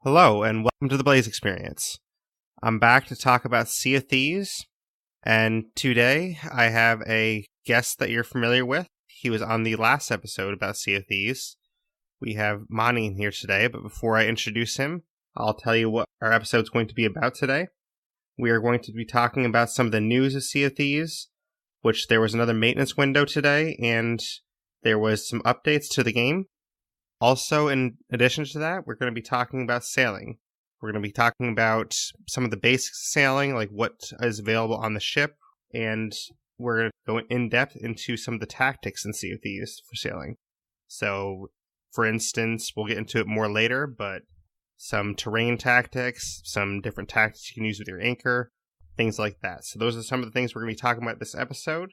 Hello, and welcome to the Blaise XPerience. I'm back to talk about Sea of Thieves, and today I have a guest that you're familiar with. He was on the last episode about Sea of Thieves. We have Monty in here today, but before I introduce him, I'll tell you what our episode's going to be about today. We are going to be talking about some of the news of Sea of Thieves, which there was another maintenance window today, and there was some updates to the game. Also, in addition to that, we're going to be talking about sailing. We're going to be talking about some of the basics of sailing, like what is available on the ship, and we're going to go in depth into some of the tactics in Sea of Thieves for sailing. So, for instance, we'll get into it more later, but some terrain tactics, some different tactics you can use with your anchor, things like that. So those are some of the things we're going to be talking about this episode.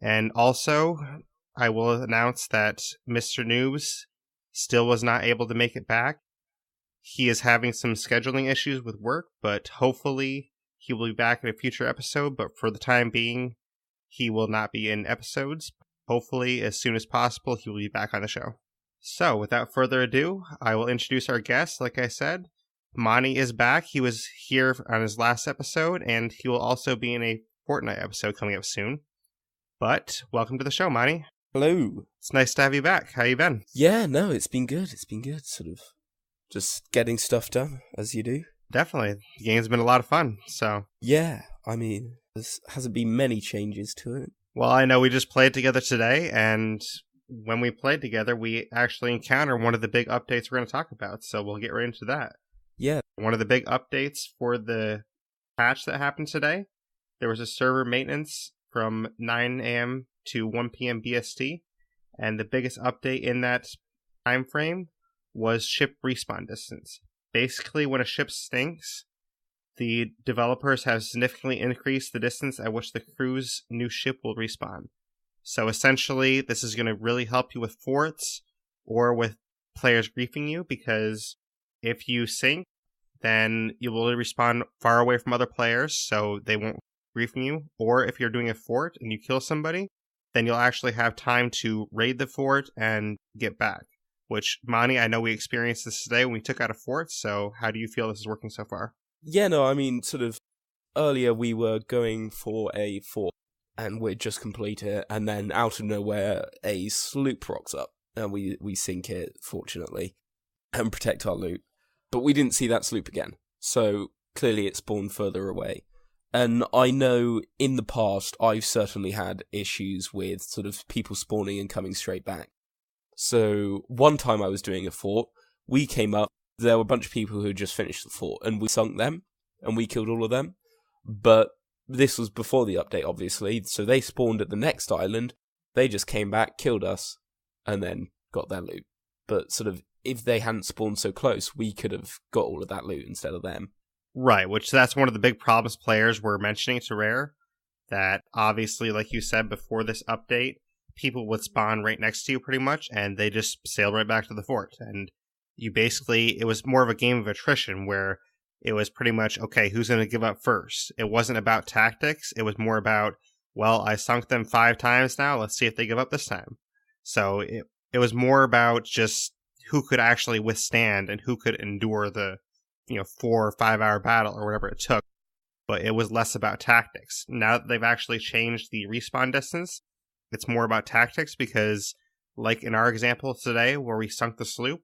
And also, I will announce that Mr. Noobs still was not able to make it back. He is having some scheduling issues with work, but hopefully he will be back in a future episode. But for the time being, he will not be in episodes. Hopefully, as soon as possible, he will be back on the show. So, without further ado, I will introduce our guest. Like I said, Monty is back. He was here on his last episode, and he will also be in a Fortnite episode coming up soon. But, welcome to the show, Monty. Hello. It's nice to have you back. How you been? Yeah, no, it's been good. It's been good, sort of just getting stuff done, as you do. Definitely. The game's been a lot of fun, so. Yeah, I mean, there hasn't been many changes to it. Well, I know we just played together today, and when we played together, we actually encountered one of the big updates we're going to talk about, so we'll get right into that. Yeah. One of the big updates for the patch that happened today, there was a server maintenance from 9 a.m. to 1 p.m. BST, and the biggest update in that time frame was ship respawn distance. Basically, when a ship sinks, the developers have significantly increased the distance at which the crew's new ship will respawn. So essentially, this is going to really help you with forts or with players griefing you, because if you sink, then you will respawn far away from other players, so they won't griefing you. Or if you're doing a fort and you kill somebody, then you'll actually have time to raid the fort and get back. Which, Monty, I know we experienced this today when we took out a fort, so how do you feel this is working so far? Yeah, no, I mean, sort of, earlier we were going for a fort, and we'd just complete it, and then out of nowhere, a sloop rocks up, and we sink it, fortunately, and protect our loot. But we didn't see that sloop again, so clearly it spawned further away. And I know in the past, I've certainly had issues with sort of people spawning and coming straight back. So one time I was doing a fort, we came up, there were a bunch of people who had just finished the fort, and we sunk them, and we killed all of them. But this was before the update, obviously, so they spawned at the next island, they just came back, killed us, and then got their loot. But sort of, if they hadn't spawned so close, we could have got all of that loot instead of them. Right, which that's one of the big problems players were mentioning to Rare, that obviously, like you said, before this update, people would spawn right next to you pretty much, and they just sailed right back to the fort. And you basically, it was more of a game of attrition, where it was pretty much, okay, who's going to give up first? It wasn't about tactics, it was more about, well, I sunk them 5 times now, let's see if they give up this time. So it was more about just who could actually withstand and who could endure the 4 or 5 hour battle or whatever it took, but it was less about tactics. Now that they've actually changed the respawn distance, it's more about tactics, because like in our example today where we sunk the sloop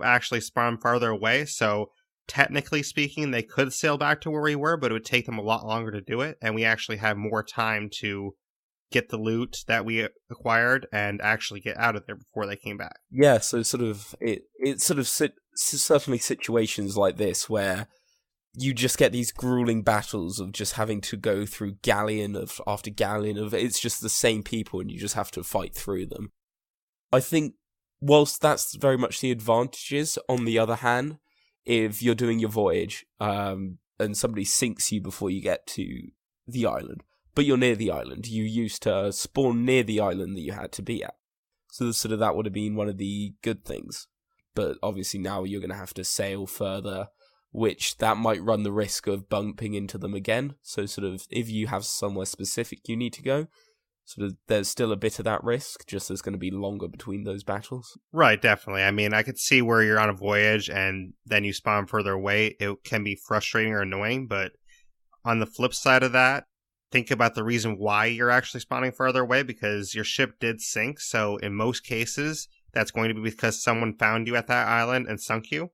actually spawned farther away, so technically speaking they could sail back to where we were, but it would take them a lot longer to do it, and we actually have more time to get the loot that we acquired and actually get out of there before they came back. Yeah, so sort of it sort of certainly situations like this where you just get these grueling battles of just having to go through galleon after galleon of it's just the same people and you just have to fight through them. I think whilst that's very much the advantages, on the other hand, if you're doing your voyage and somebody sinks you before you get to the island, but you're near the island, you used to spawn near the island that you had to be at. So sort of that would have been one of the good things. But obviously now you're going to have to sail further, which that might run the risk of bumping into them again. So sort of if you have somewhere specific you need to go, sort of there's still a bit of that risk, just there's going to be longer between those battles. Right, definitely. I mean, I could see where you're on a voyage and then you spawn further away. It can be frustrating or annoying, but on the flip side of that, think about the reason why you're actually spawning further away, because your ship did sink. So in most cases, that's going to be because someone found you at that island and sunk you.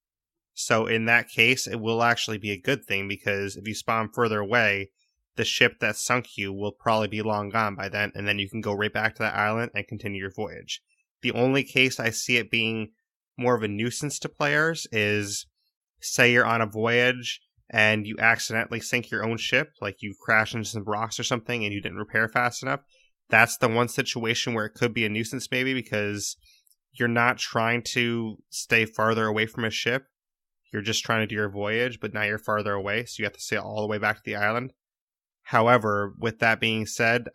So in that case, it will actually be a good thing, because if you spawn further away, the ship that sunk you will probably be long gone by then, and then you can go right back to that island and continue your voyage. The only case I see it being more of a nuisance to players is, say you're on a voyage and you accidentally sink your own ship, like you crash into some rocks or something and you didn't repair fast enough. That's the one situation where it could be a nuisance, maybe, because you're not trying to stay farther away from a ship. You're just trying to do your voyage, but now you're farther away, so you have to sail all the way back to the island. However, with that being said,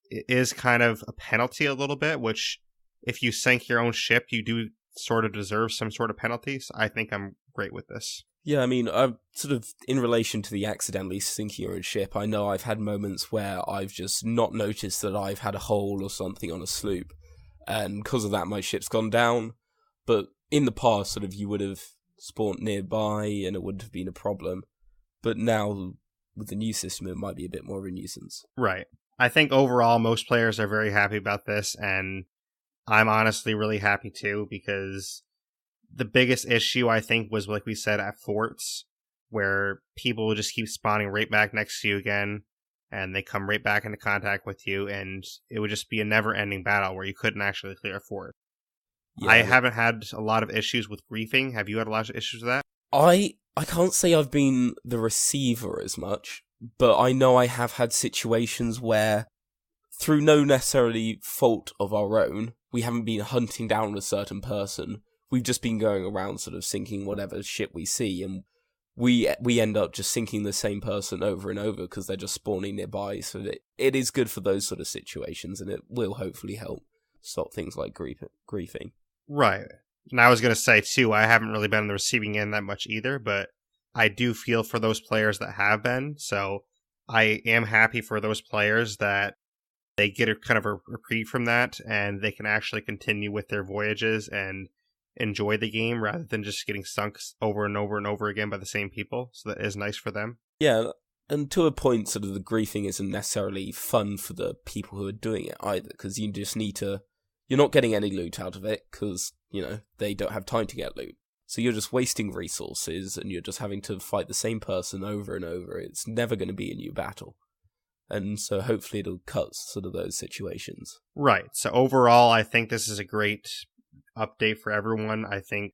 it is kind of a penalty a little bit, which if you sink your own ship, you do sort of deserve some sort of penalty. So I think I'm great with this. Yeah, I mean, I've sort of, in relation to the accidentally sinking your own ship, I know I've had moments where I've just not noticed that I've had a hole or something on a sloop, and because of that my ship's gone down. But in the past, sort of, you would have spawned nearby and it wouldn't have been a problem. But now, with the new system, it might be a bit more of a nuisance. Right. I think overall, most players are very happy about this, and I'm honestly really happy too, because the biggest issue, I think, was, like we said, at forts, where people will just keep spawning right back next to you again, and they come right back into contact with you, and it would just be a never-ending battle where you couldn't actually clear a fort. Yeah, I haven't had a lot of issues with griefing. Have you had a lot of issues with that? I can't say I've been the receiver as much, but I know I have had situations where, through no necessarily fault of our own, we haven't been hunting down a certain person. We've just been going around sort of sinking whatever ship we see, and we end up just sinking the same person over and over because they're just spawning nearby. So it is good for those sort of situations, and it will hopefully help stop things like griefing. Right. And I was going to say, too, I haven't really been on the receiving end that much either, but I do feel for those players that have been. So I am happy for those players that they get a kind of a reprieve from that, and they can actually continue with their voyages and enjoy the game rather than just getting sunk over and over and over again by the same people. So that is nice for them. Yeah, and to a point, sort of the griefing isn't necessarily fun for the people who are doing it either, because you just need to... You're not getting any loot out of it, because, they don't have time to get loot. So you're just wasting resources, and you're just having to fight the same person over and over. It's never going to be a new battle. And so hopefully it'll cut sort of those situations. Right. So overall, I think this is a great update for everyone. I think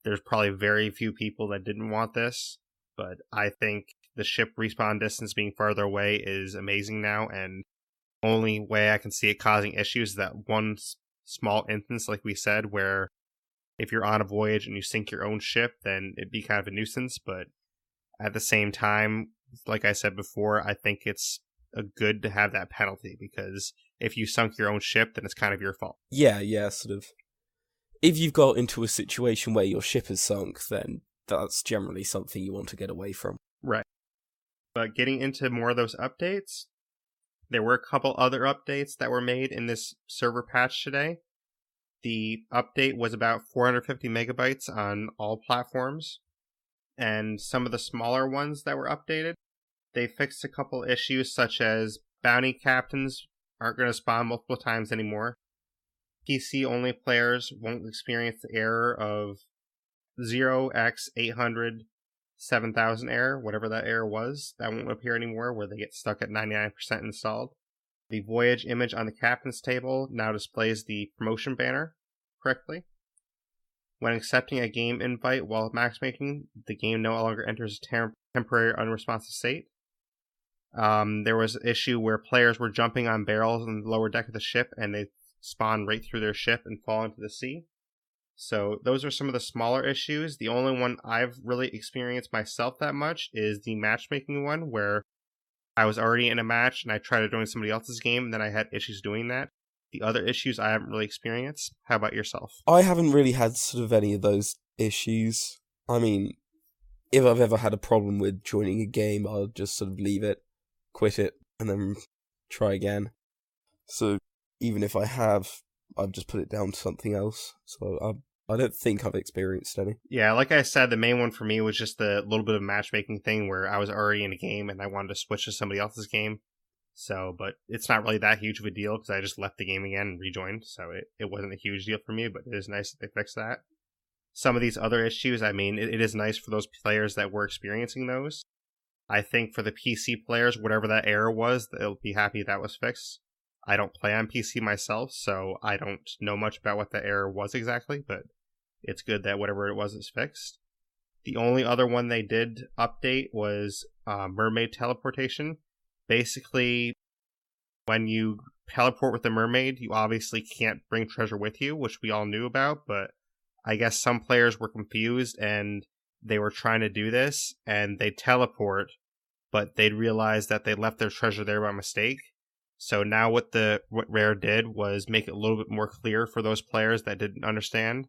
there's probably very few people that didn't want this, but I think the ship respawn distance being farther away is amazing now, and the only way I can see it causing issues is that one small instance, like we said, where if you're on a voyage and you sink your own ship, then it'd be kind of a nuisance. But at the same time, like I said before, I think it's good to have that penalty, because if you sunk your own ship, then it's kind of your fault. Yeah, sort of. If you've got into a situation where your ship is sunk, then that's generally something you want to get away from. Right. But getting into more of those updates, there were a couple other updates that were made in this server patch today. The update was about 450 megabytes on all platforms, and some of the smaller ones that were updated, they fixed a couple issues, such as bounty captains aren't going to spawn multiple times anymore. PC-only players won't experience the error of 0x800 7000 error, whatever that error was. That won't appear anymore, where they get stuck at 99% installed. The voyage image on the captain's table now displays the promotion banner correctly. When accepting a game invite while matchmaking, the game no longer enters a temporary unresponsive state. There was an issue where players were jumping on barrels on the lower deck of the ship, and they spawn right through their ship and fall into the sea. So those are some of the smaller issues. The only one I've really experienced myself that much is the matchmaking one, where I was already in a match and I tried to join somebody else's game, and then I had issues doing that. The other issues I haven't really experienced. How about yourself? I haven't really had sort of any of those issues. I mean, if I've ever had a problem with joining a game, I'll just sort of leave it, quit it, and then try again. So even if I have, I've just put it down to something else. So I don't think I've experienced any. Yeah, like I said, the main one for me was just the little bit of matchmaking thing where I was already in a game and I wanted to switch to somebody else's game. So, but it's not really that huge of a deal because I just left the game again and rejoined. So it wasn't a huge deal for me, but it is nice that they fixed that. Some of these other issues, I mean, it is nice for those players that were experiencing those. I think for the PC players, whatever that error was, they'll be happy that was fixed. I don't play on PC myself, so I don't know much about what the error was exactly, but it's good that whatever it was is fixed. The only other one they did update was mermaid teleportation. Basically, when you teleport with the mermaid, you obviously can't bring treasure with you, which we all knew about, but I guess some players were confused and they were trying to do this and they teleport, but they'd realized that they left their treasure there by mistake. So now what Rare did was make it a little bit more clear for those players that didn't understand.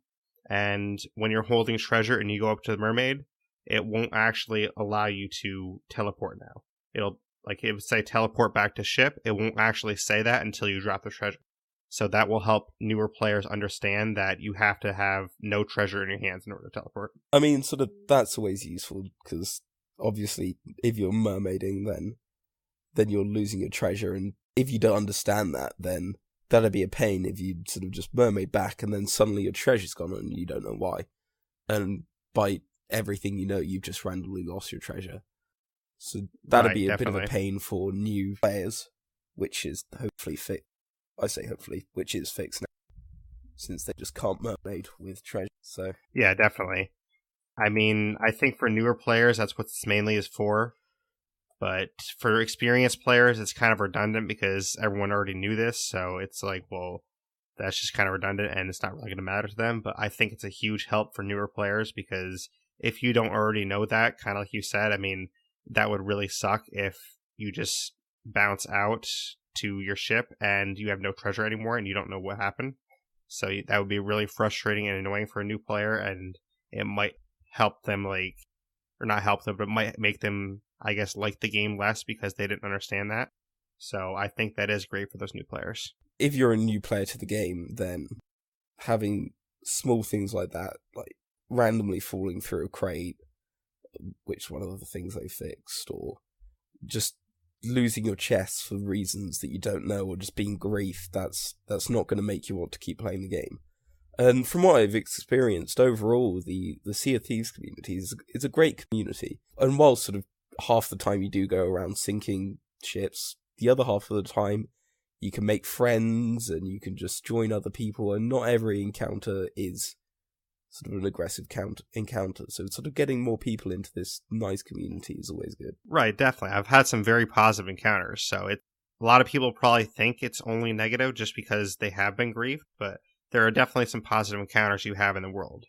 And when you're holding treasure and you go up to the mermaid, it won't actually allow you to teleport now. It'll, like, it would say teleport back to ship. It won't actually say that until you drop the treasure. So that will help newer players understand that you have to have no treasure in your hands in order to teleport. I mean, sort of, that's always useful, because obviously, if you're mermaiding, then you're losing your treasure, and if you don't understand that, then that'd be a pain if you sort of just mermaid back, and then suddenly your treasure's gone, and you don't know why. And by everything you know, you've just randomly lost your treasure. So that'd be a bit of a pain for new players, which is hopefully fixed. I say hopefully, which is fixed now, since they just can't mermaid with treasure. So yeah, definitely. I mean, I think for newer players, that's what this mainly is for. But for experienced players, it's kind of redundant because everyone already knew this. So it's like, well, that's just kind of redundant and it's not really going to matter to them. But I think it's a huge help for newer players because if you don't already know that, kind of like you said, I mean, that would really suck if you just bounce out to your ship and you have no treasure anymore and you don't know what happened. So that would be really frustrating and annoying for a new player, and it might help them, like, or not help them, but it might make them, I guess, like the game less because they didn't understand that. So I think that is great for those new players. If you're a new player to the game, then having small things like that, like randomly falling through a crate, which one of the things they fixed, or just losing your chest for reasons that you don't know, or just being grief, that's not going to make you want to keep playing the game. And from what I've experienced overall, the Sea of Thieves community is a great community. And while sort of half the time you do go around sinking ships, the other half of the time you can make friends and you can just join other people, and not every encounter is sort of an aggressive encounter. So sort of getting more people into this nice community is always good. Right, definitely. I've had some very positive encounters. So a lot of people probably think it's only negative just because they have been griefed, but there are definitely some positive encounters you have in the world.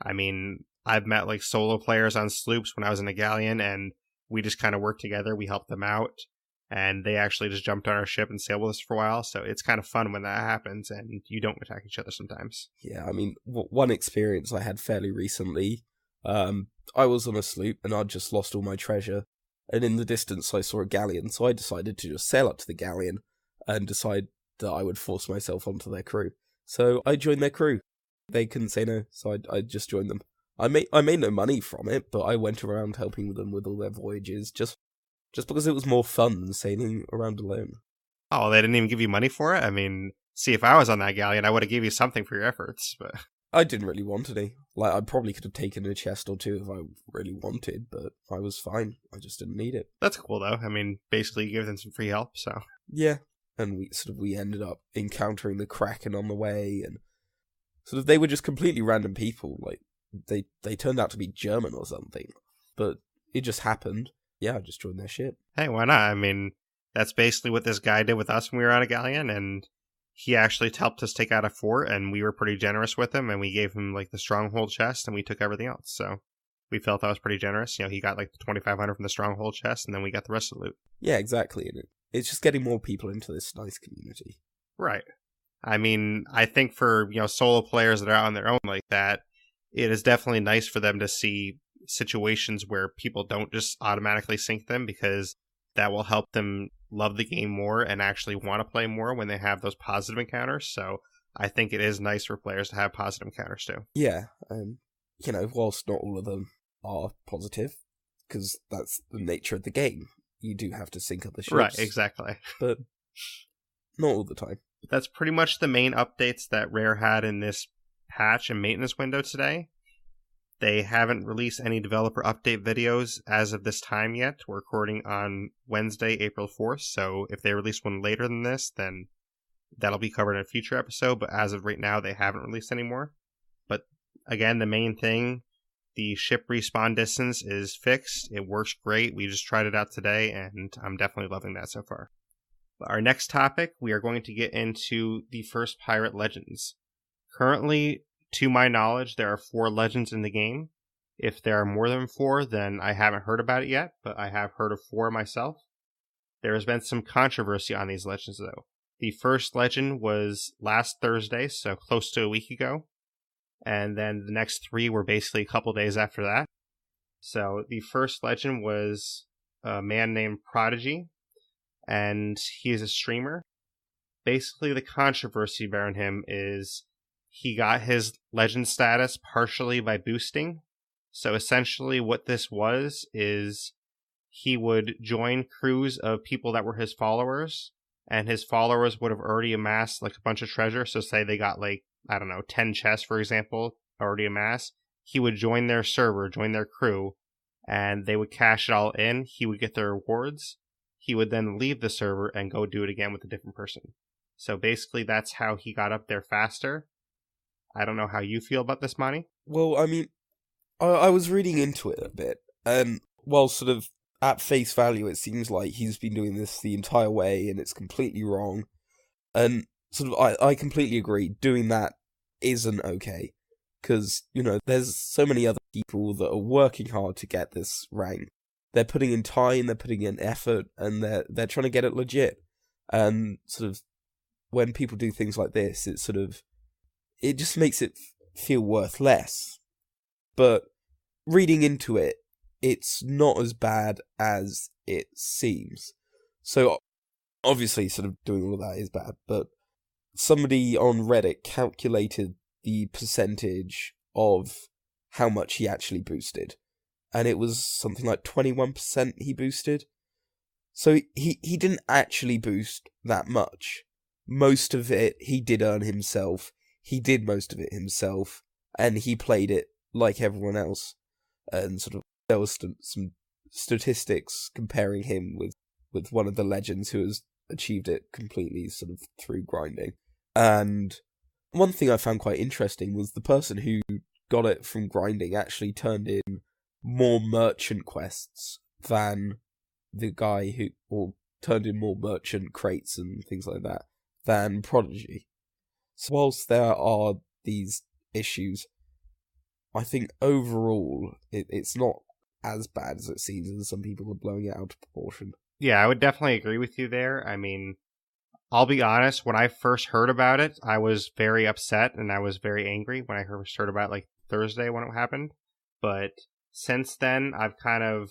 I mean, I've met like solo players on sloops when I was in a galleon, and we just kind of worked together. We helped them out, and they actually just jumped on our ship and sailed with us for a while. So it's kind of fun when that happens, and you don't attack each other sometimes. Yeah, I mean, one experience I had fairly recently, I was on a sloop and I'd just lost all my treasure, and in the distance I saw a galleon, so I decided to just sail up to the galleon and decide that I would force myself onto their crew. So I joined their crew. They couldn't say no, so I just joined them. I made no money from it, but I went around helping them with all their voyages, just because it was more fun than sailing around alone. Oh, they didn't even give you money for it? I mean, see, if I was on that galleon, I would have given you something for your efforts, but I didn't really want any. Like, I probably could have taken a chest or two if I really wanted, but I was fine. I just didn't need it. That's cool, though. I mean, basically, you give them some free help, so. Yeah. And we ended up encountering the Kraken on the way, and sort of they were just completely random people. Like, they turned out to be German or something, but it just happened. Yeah, I just joined their ship. Hey, why not? I mean, that's basically what this guy did with us when we were on a galleon, and he actually helped us take out a fort, and we were pretty generous with him, and we gave him, like, the stronghold chest, and we took everything else, so we felt that was pretty generous. You know, he got, like, the 2,500 from the stronghold chest, and then we got the rest of the loot. Yeah, exactly, and it's just getting more people into this nice community. Right. I mean, I think for, you know, solo players that are out on their own like that, it is definitely nice for them to see situations where people don't just automatically sink them, because that will help them love the game more and actually want to play more when they have those positive encounters. So I think it is nice for players to have positive encounters too. Yeah, whilst not all of them are positive, because that's the nature of the game, you do have to sync up the ships. Right, exactly. But not all the time. That's pretty much the main updates that Rare had in this patch and maintenance window today. They haven't released any developer update videos as of this time yet. We're recording on Wednesday, April 4th, so if they release one later than this, then that'll be covered in a future episode, but as of right now, they haven't released any more. But again, the main thing, the ship respawn distance is fixed. It works great. We just tried it out today, and I'm definitely loving that so far. Our next topic, we are going to get into the first pirate legends. Currently, to my knowledge, there are 4 legends in the game. If there are more than 4, then I haven't heard about it yet, but I have heard of 4 myself. There has been some controversy on these legends, though. The first legend was last Thursday, so close to a week ago. And then the next 3 were basically a couple days after that. So the first legend was a man named Prodigy, and he is a streamer. Basically, the controversy around him is he got his legend status partially by boosting. So essentially what this was is he would join crews of people that were his followers, and his followers would have already amassed like a bunch of treasure. So say they got 10 chests, for example, already amassed. He would join their server, join their crew, and they would cash it all in. He would get their rewards. He would then leave the server and go do it again with a different person. So basically that's how he got up there faster. I don't know how you feel about this, Monty. Well, I was reading into it a bit, and while sort of at face value, it seems like he's been doing this the entire way, and it's completely wrong. And sort of, I completely agree. Doing that isn't okay, because there's so many other people that are working hard to get this rank. They're putting in time, they're putting in effort, and they're trying to get it legit. And sort of when people do things like this, it just makes it feel worth less. But reading into it, it's not as bad as it seems. So obviously sort of doing all of that is bad, but somebody on Reddit calculated the percentage of how much he actually boosted, and it was something like 21% he boosted. So he didn't actually boost that much. Most of it he did earn himself. He did most of it himself, and he played it like everyone else. And sort of there was some statistics comparing him with one of the legends who has achieved it completely sort of through grinding. And one thing I found quite interesting was the person who got it from grinding actually turned in more merchant quests than the guy or turned in more merchant crates and things like that than Prodigy. So whilst there are these issues, I think overall it's not as bad as it seems, and some people are blowing it out of proportion. Yeah, I would definitely agree with you there. I mean, I'll be honest, when I first heard about it, I was very upset and I was very angry when I first heard about it, Thursday when it happened. But since then, I've kind of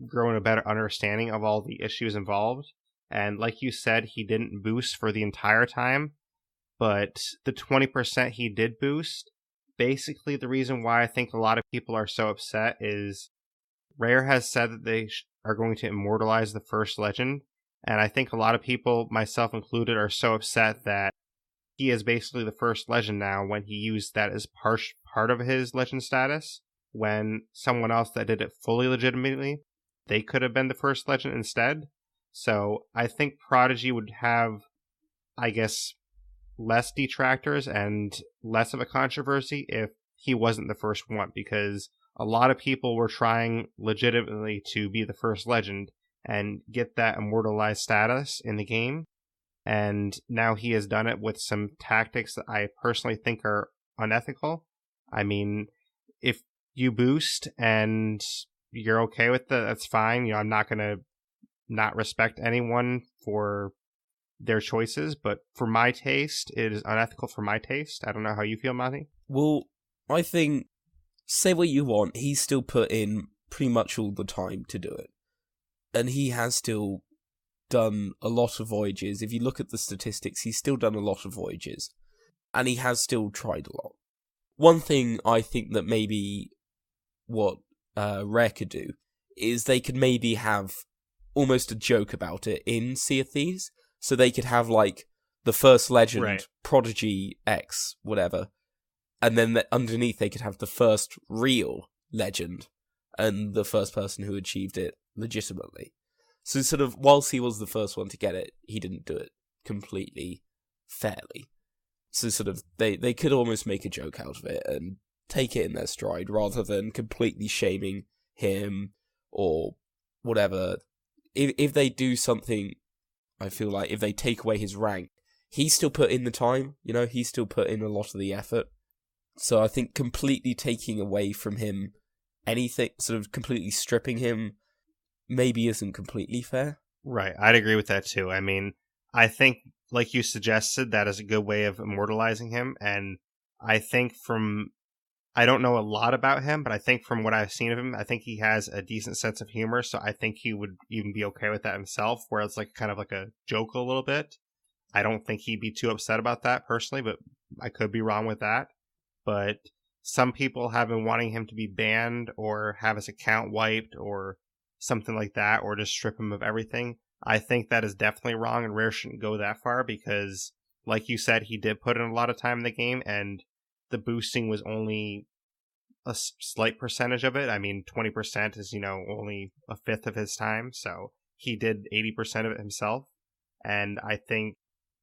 grown a better understanding of all the issues involved. And like you said, he didn't boost for the entire time, but the 20% he did boost, basically the reason why I think a lot of people are so upset is Rare has said that they are going to immortalize the first legend, and I think a lot of people, myself included, are so upset that he is basically the first legend now when he used that as part of his legend status, when someone else that did it fully legitimately, they could have been the first legend instead. So I think Prodigy would have, I guess, less detractors and less of a controversy if he wasn't the first one, because a lot of people were trying legitimately to be the first legend and get that immortalized status in the game. And now he has done it with some tactics that I personally think are unethical. I mean, if you boost and you're okay with it, that's fine. I'm not going to not respect anyone for their choices, but for my taste, it is unethical for my taste. I don't know how you feel, Monty. Well, I think, say what you want, he's still put in pretty much all the time to do it. And he has still done a lot of voyages. If you look at the statistics, he's still done a lot of voyages. And he has still tried a lot. One thing I think that maybe what Rare could do is they could maybe have almost a joke about it in Sea of Thieves. So they could have, like, the first legend, Right. Prodigy X, whatever. And then underneath they could have the first real legend and the first person who achieved it legitimately. So sort of, whilst he was the first one to get it, he didn't do it completely fairly. So sort of, they could almost make a joke out of it and take it in their stride rather than completely shaming him or whatever. If they do something, I feel like if they take away his rank, he still put in the time, you know, he still put in a lot of the effort. So I think completely taking away from him anything, sort of completely stripping him, maybe isn't completely fair. Right. I'd agree with that too. I mean, I think, like you suggested, that is a good way of immortalizing him. And I think I don't know a lot about him, but I think from what I've seen of him, I think he has a decent sense of humor. So I think he would even be okay with that himself, where it's like kind of like a joke a little bit. I don't think he'd be too upset about that personally, but I could be wrong with that. But some people have been wanting him to be banned or have his account wiped or something like that, or just strip him of everything. I think that is definitely wrong, and Rare shouldn't go that far because, like you said, he did put in a lot of time in the game, and the boosting was only a slight percentage of it. I mean, 20% is, only a fifth of his time, so he did 80% of it himself. And I think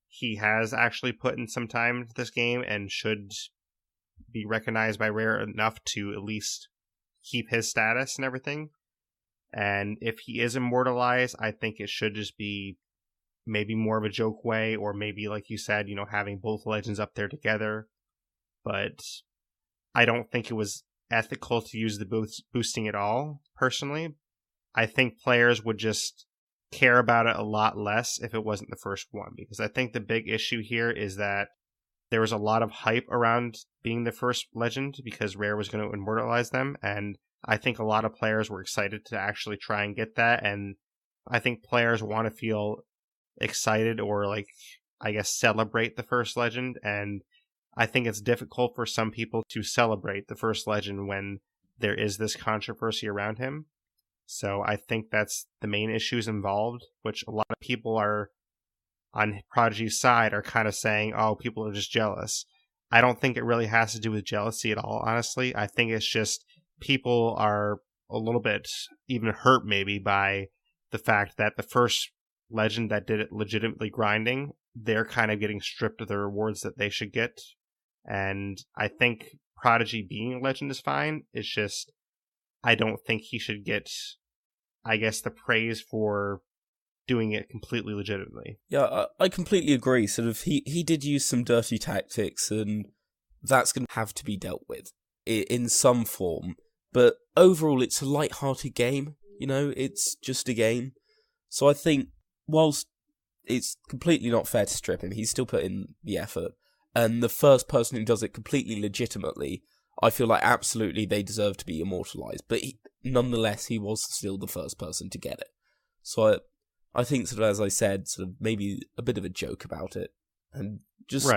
he has actually put in some time into this game and should be recognized by Rare enough to at least keep his status and everything. And if he is immortalized, I think it should just be maybe more of a joke way, or maybe, like you said, having both legends up there together. But I don't think it was ethical to use the boosting at all, personally. I think players would just care about it a lot less if it wasn't the first one, because I think the big issue here is that there was a lot of hype around being the first legend because Rare was going to immortalize them, and I think a lot of players were excited to actually try and get that, and I think players want to feel excited or, like, I guess, celebrate the first legend, and I think it's difficult for some people to celebrate the first legend when there is this controversy around him. So I think that's the main issues involved, which a lot of people are on Prodigy's side are kind of saying, oh, people are just jealous. I don't think it really has to do with jealousy at all, honestly. I think it's just people are a little bit even hurt maybe by the fact that the first legend that did it legitimately grinding, they're kind of getting stripped of the rewards that they should get. And I think Prodigy being a legend is fine. It's just, I don't think he should get, I guess, the praise for doing it completely legitimately. Yeah, I completely agree. Sort of, he did use some dirty tactics, and that's going to have to be dealt with in some form. But overall, it's a light-hearted game. It's just a game. So I think, whilst it's completely not fair to strip him, he's still put in the effort. And the first person who does it completely legitimately, I feel like absolutely they deserve to be immortalized. But nonetheless, he was still the first person to get it. So I think, sort of, as I said, sort of maybe a bit of a joke about it, and just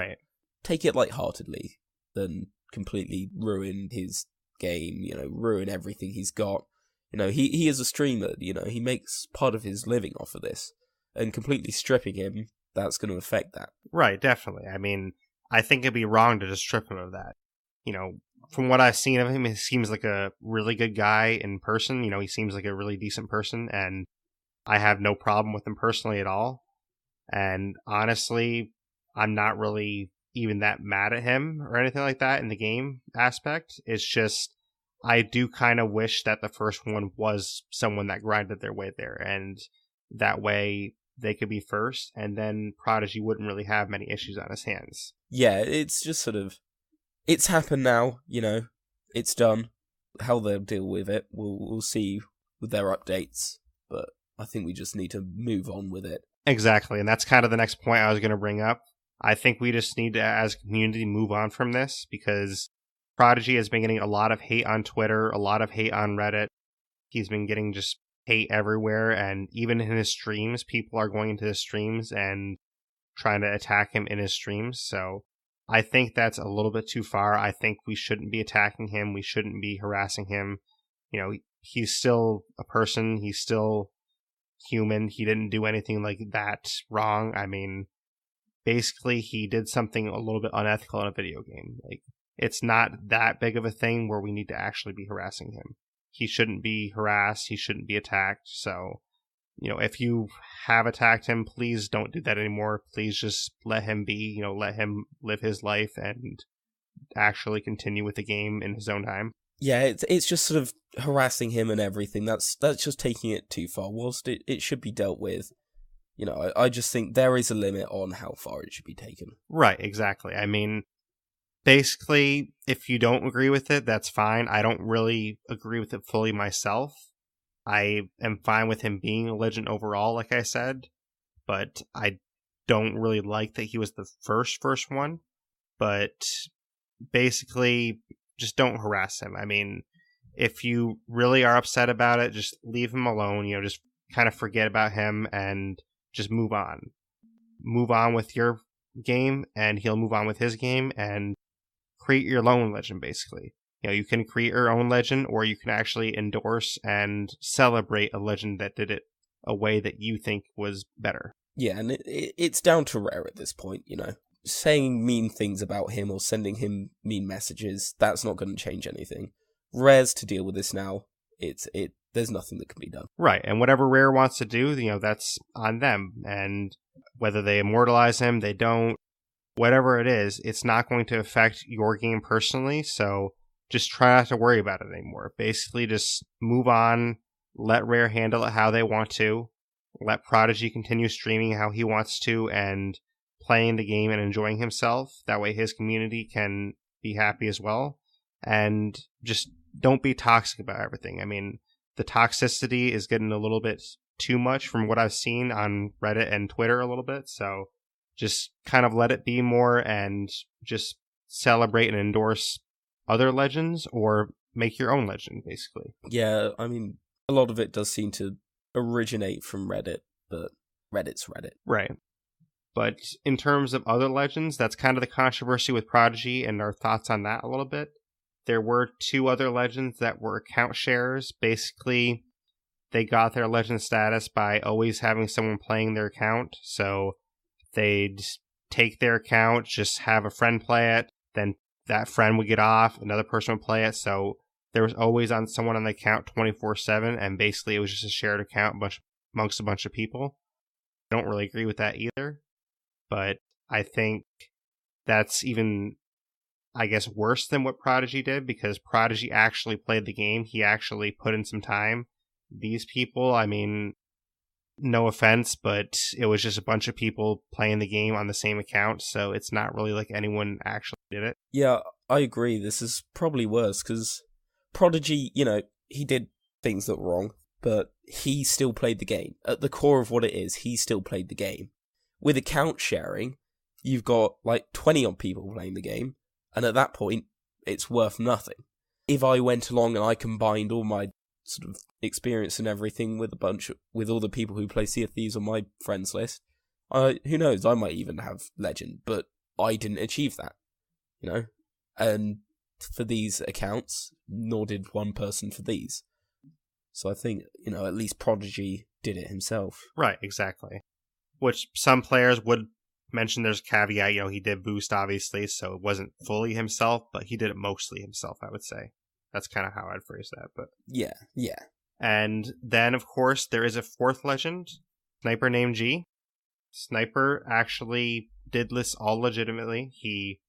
take it lightheartedly, than completely ruin his game, ruin everything he's got. He is a streamer, he makes part of his living off of this, and completely stripping him, that's going to affect that. Right, definitely. I mean, I think it'd be wrong to just strip him of that. From what I've seen of him, he seems like a really good guy in person. He seems like a really decent person, and I have no problem with him personally at all. And honestly, I'm not really even that mad at him or anything like that in the game aspect. It's just, I do kind of wish that the first one was someone that grinded their way there, and that way they could be first, and then Prodigy wouldn't really have many issues on his hands. Yeah, it's just sort of, it's happened now, it's done. How they'll deal with it, we'll see with their updates, but I think we just need to move on with it. Exactly, and that's kind of the next point I was going to bring up. I think we just need to, as a community, move on from this, because Prodigy has been getting a lot of hate on Twitter, a lot of hate on Reddit. He's been getting just hate everywhere, and even in his streams, people are going into his streams and trying to attack him in his streams. So I think that's a little bit too far. I think we shouldn't be attacking him. We shouldn't be harassing him. You know, he's still a person. He's still human. He didn't do anything like that wrong. I mean, basically, he did something a little bit unethical in a video game. Like, it's not that big of a thing where we need to actually be harassing him. He shouldn't be harassed. He shouldn't be attacked. So, you know, if you have attacked him, please don't do that anymore. Please just let him be, you know, let him live his life and actually continue with the game in his own time. Yeah, it's just sort of harassing him and everything. That's just taking it too far. Whilst it should be dealt with, you know, I just think there is a limit on how far it should be taken. Right, exactly. I mean, basically, if you don't agree with it, that's fine. I don't really agree with it fully myself. I am fine with him being a legend overall, like I said, but I don't really like that he was the first one. But basically, just don't harass him. I mean, if you really are upset about it, just leave him alone. You know, just kind of forget about him and just move on. Move on with your game, and he'll move on with his game, and create your own legend, basically. You know, you can create your own legend, or you can actually endorse and celebrate a legend that did it a way that you think was better. Yeah, and it's down to Rare at this point, you know. Saying mean things about him or sending him mean messages, that's not going to change anything. Rare's to deal with this now. There's nothing that can be done. Right, and whatever Rare wants to do, you know, that's on them. And whether they immortalize him, they don't, whatever it is, it's not going to affect your game personally, so just try not to worry about it anymore. Basically, just move on, let Rare handle it how they want to, let Prodigy continue streaming how he wants to, and playing the game and enjoying himself. That way his community can be happy as well. And just don't be toxic about everything. I mean, the toxicity is getting a little bit too much from what I've seen on Reddit and Twitter a little bit, so just kind of let it be more and just celebrate and endorse other legends or make your own legend, basically. Yeah, I mean, a lot of it does seem to originate from Reddit, but Reddit's Reddit. Right. But in terms of other legends, that's kind of the controversy with Prodigy and our thoughts on that a little bit. There were 2 other legends that were account shares. Basically, they got their legend status by always having someone playing their account. So they'd take their account, just have a friend play it, then that friend would get off, another person would play it. So there was always someone on the account 24/7, and basically it was just a shared account amongst a bunch of people. I don't really agree with that either, but I think that's even, I guess, worse than what Prodigy did, because Prodigy actually played the game. He actually put in some time. These people, I mean, no offense, but it was just a bunch of people playing the game on the same account, so it's not really like anyone actually did it. Yeah, I agree. This is probably worse, because Prodigy, you know, he did things that were wrong, but he still played the game. At the core of what it is, he still played the game. With account sharing, you've got like 20 odd people playing the game, and at that point, it's worth nothing. If I went along and I combined all my sort of experience and everything with all the people who play Sea of Thieves on my friends list, who knows, I might even have legend, but I didn't achieve that, you know? And for these accounts, nor did one person for these. So I think, you know, at least Prodigy did it himself. Right, exactly. Which some players would mention there's a caveat, you know, he did boost, obviously, so it wasn't fully himself, but he did it mostly himself, I would say. That's kind of how I'd phrase that, but... Yeah. And then, of course, there is a 4th legend, Sniper named G. Sniper actually did this all legitimately. He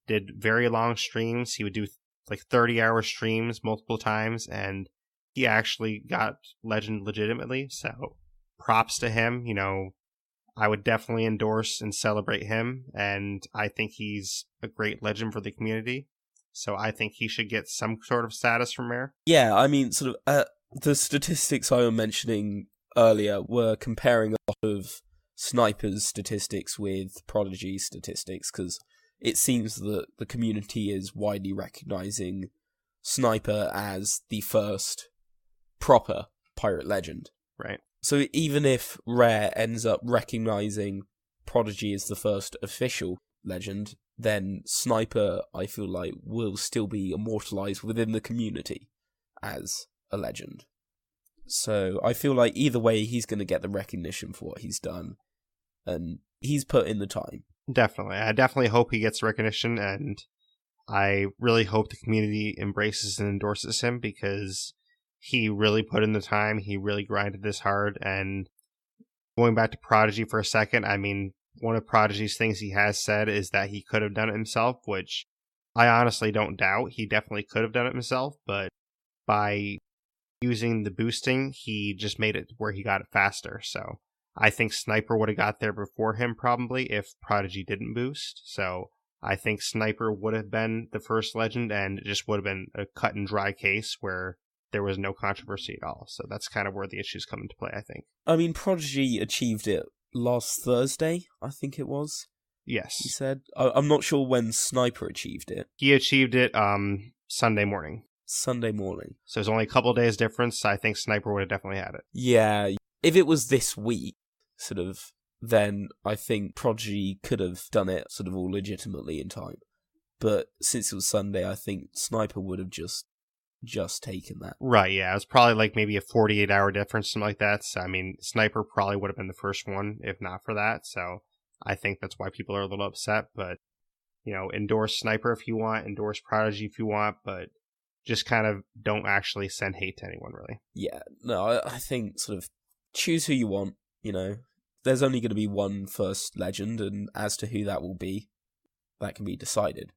did very long streams. He would do like 30-hour streams multiple times, and he actually got legend legitimately, so props to him. You know, I would definitely endorse and celebrate him, and I think he's a great legend for the community. So I think he should get some sort of status from Rare. Yeah, I mean, sort of, the statistics I was mentioning earlier were comparing a lot of Sniper's statistics with Prodigy's statistics, because it seems that the community is widely recognizing Sniper as the first proper pirate legend. Right. So even if Rare ends up recognizing Prodigy as the first official legend, then Sniper, I feel like, will still be immortalized within the community as a legend. So I feel like either way, he's going to get the recognition for what he's done, and he's put in the time. Definitely. I definitely hope he gets recognition, and I really hope the community embraces and endorses him, because he really put in the time, he really grinded this hard. And going back to Prodigy for a second, I mean, one of Prodigy's things he has said is that he could have done it himself, which I honestly don't doubt. He definitely could have done it himself, but by using the boosting, he just made it where he got it faster. So I think Sniper would have got there before him probably if Prodigy didn't boost. So I think Sniper would have been the first legend, and it just would have been a cut and dry case where there was no controversy at all. So that's kind of where the issues come into play, I think. I mean, Prodigy achieved it last Thursday, I think it was. Yes. He said. I'm not sure when Sniper achieved it. He achieved it Sunday morning. Sunday morning. So there's only a couple of days difference. I think Sniper would have definitely had it. Yeah. If it was this week, sort of, then I think Prodigy could have done it sort of all legitimately in time. But since it was Sunday, I think Sniper would have just taken that. Right, yeah. It was probably like maybe a 48-hour difference, something like that. So, I mean, Sniper probably would have been the first one, if not for that. So I think that's why people are a little upset. But, you know, endorse Sniper if you want, endorse Prodigy if you want, but just kind of don't actually send hate to anyone, really. Yeah, no, I think sort of choose who you want, you know. There's only going to be one first legend, and as to who that will be, that can be decided.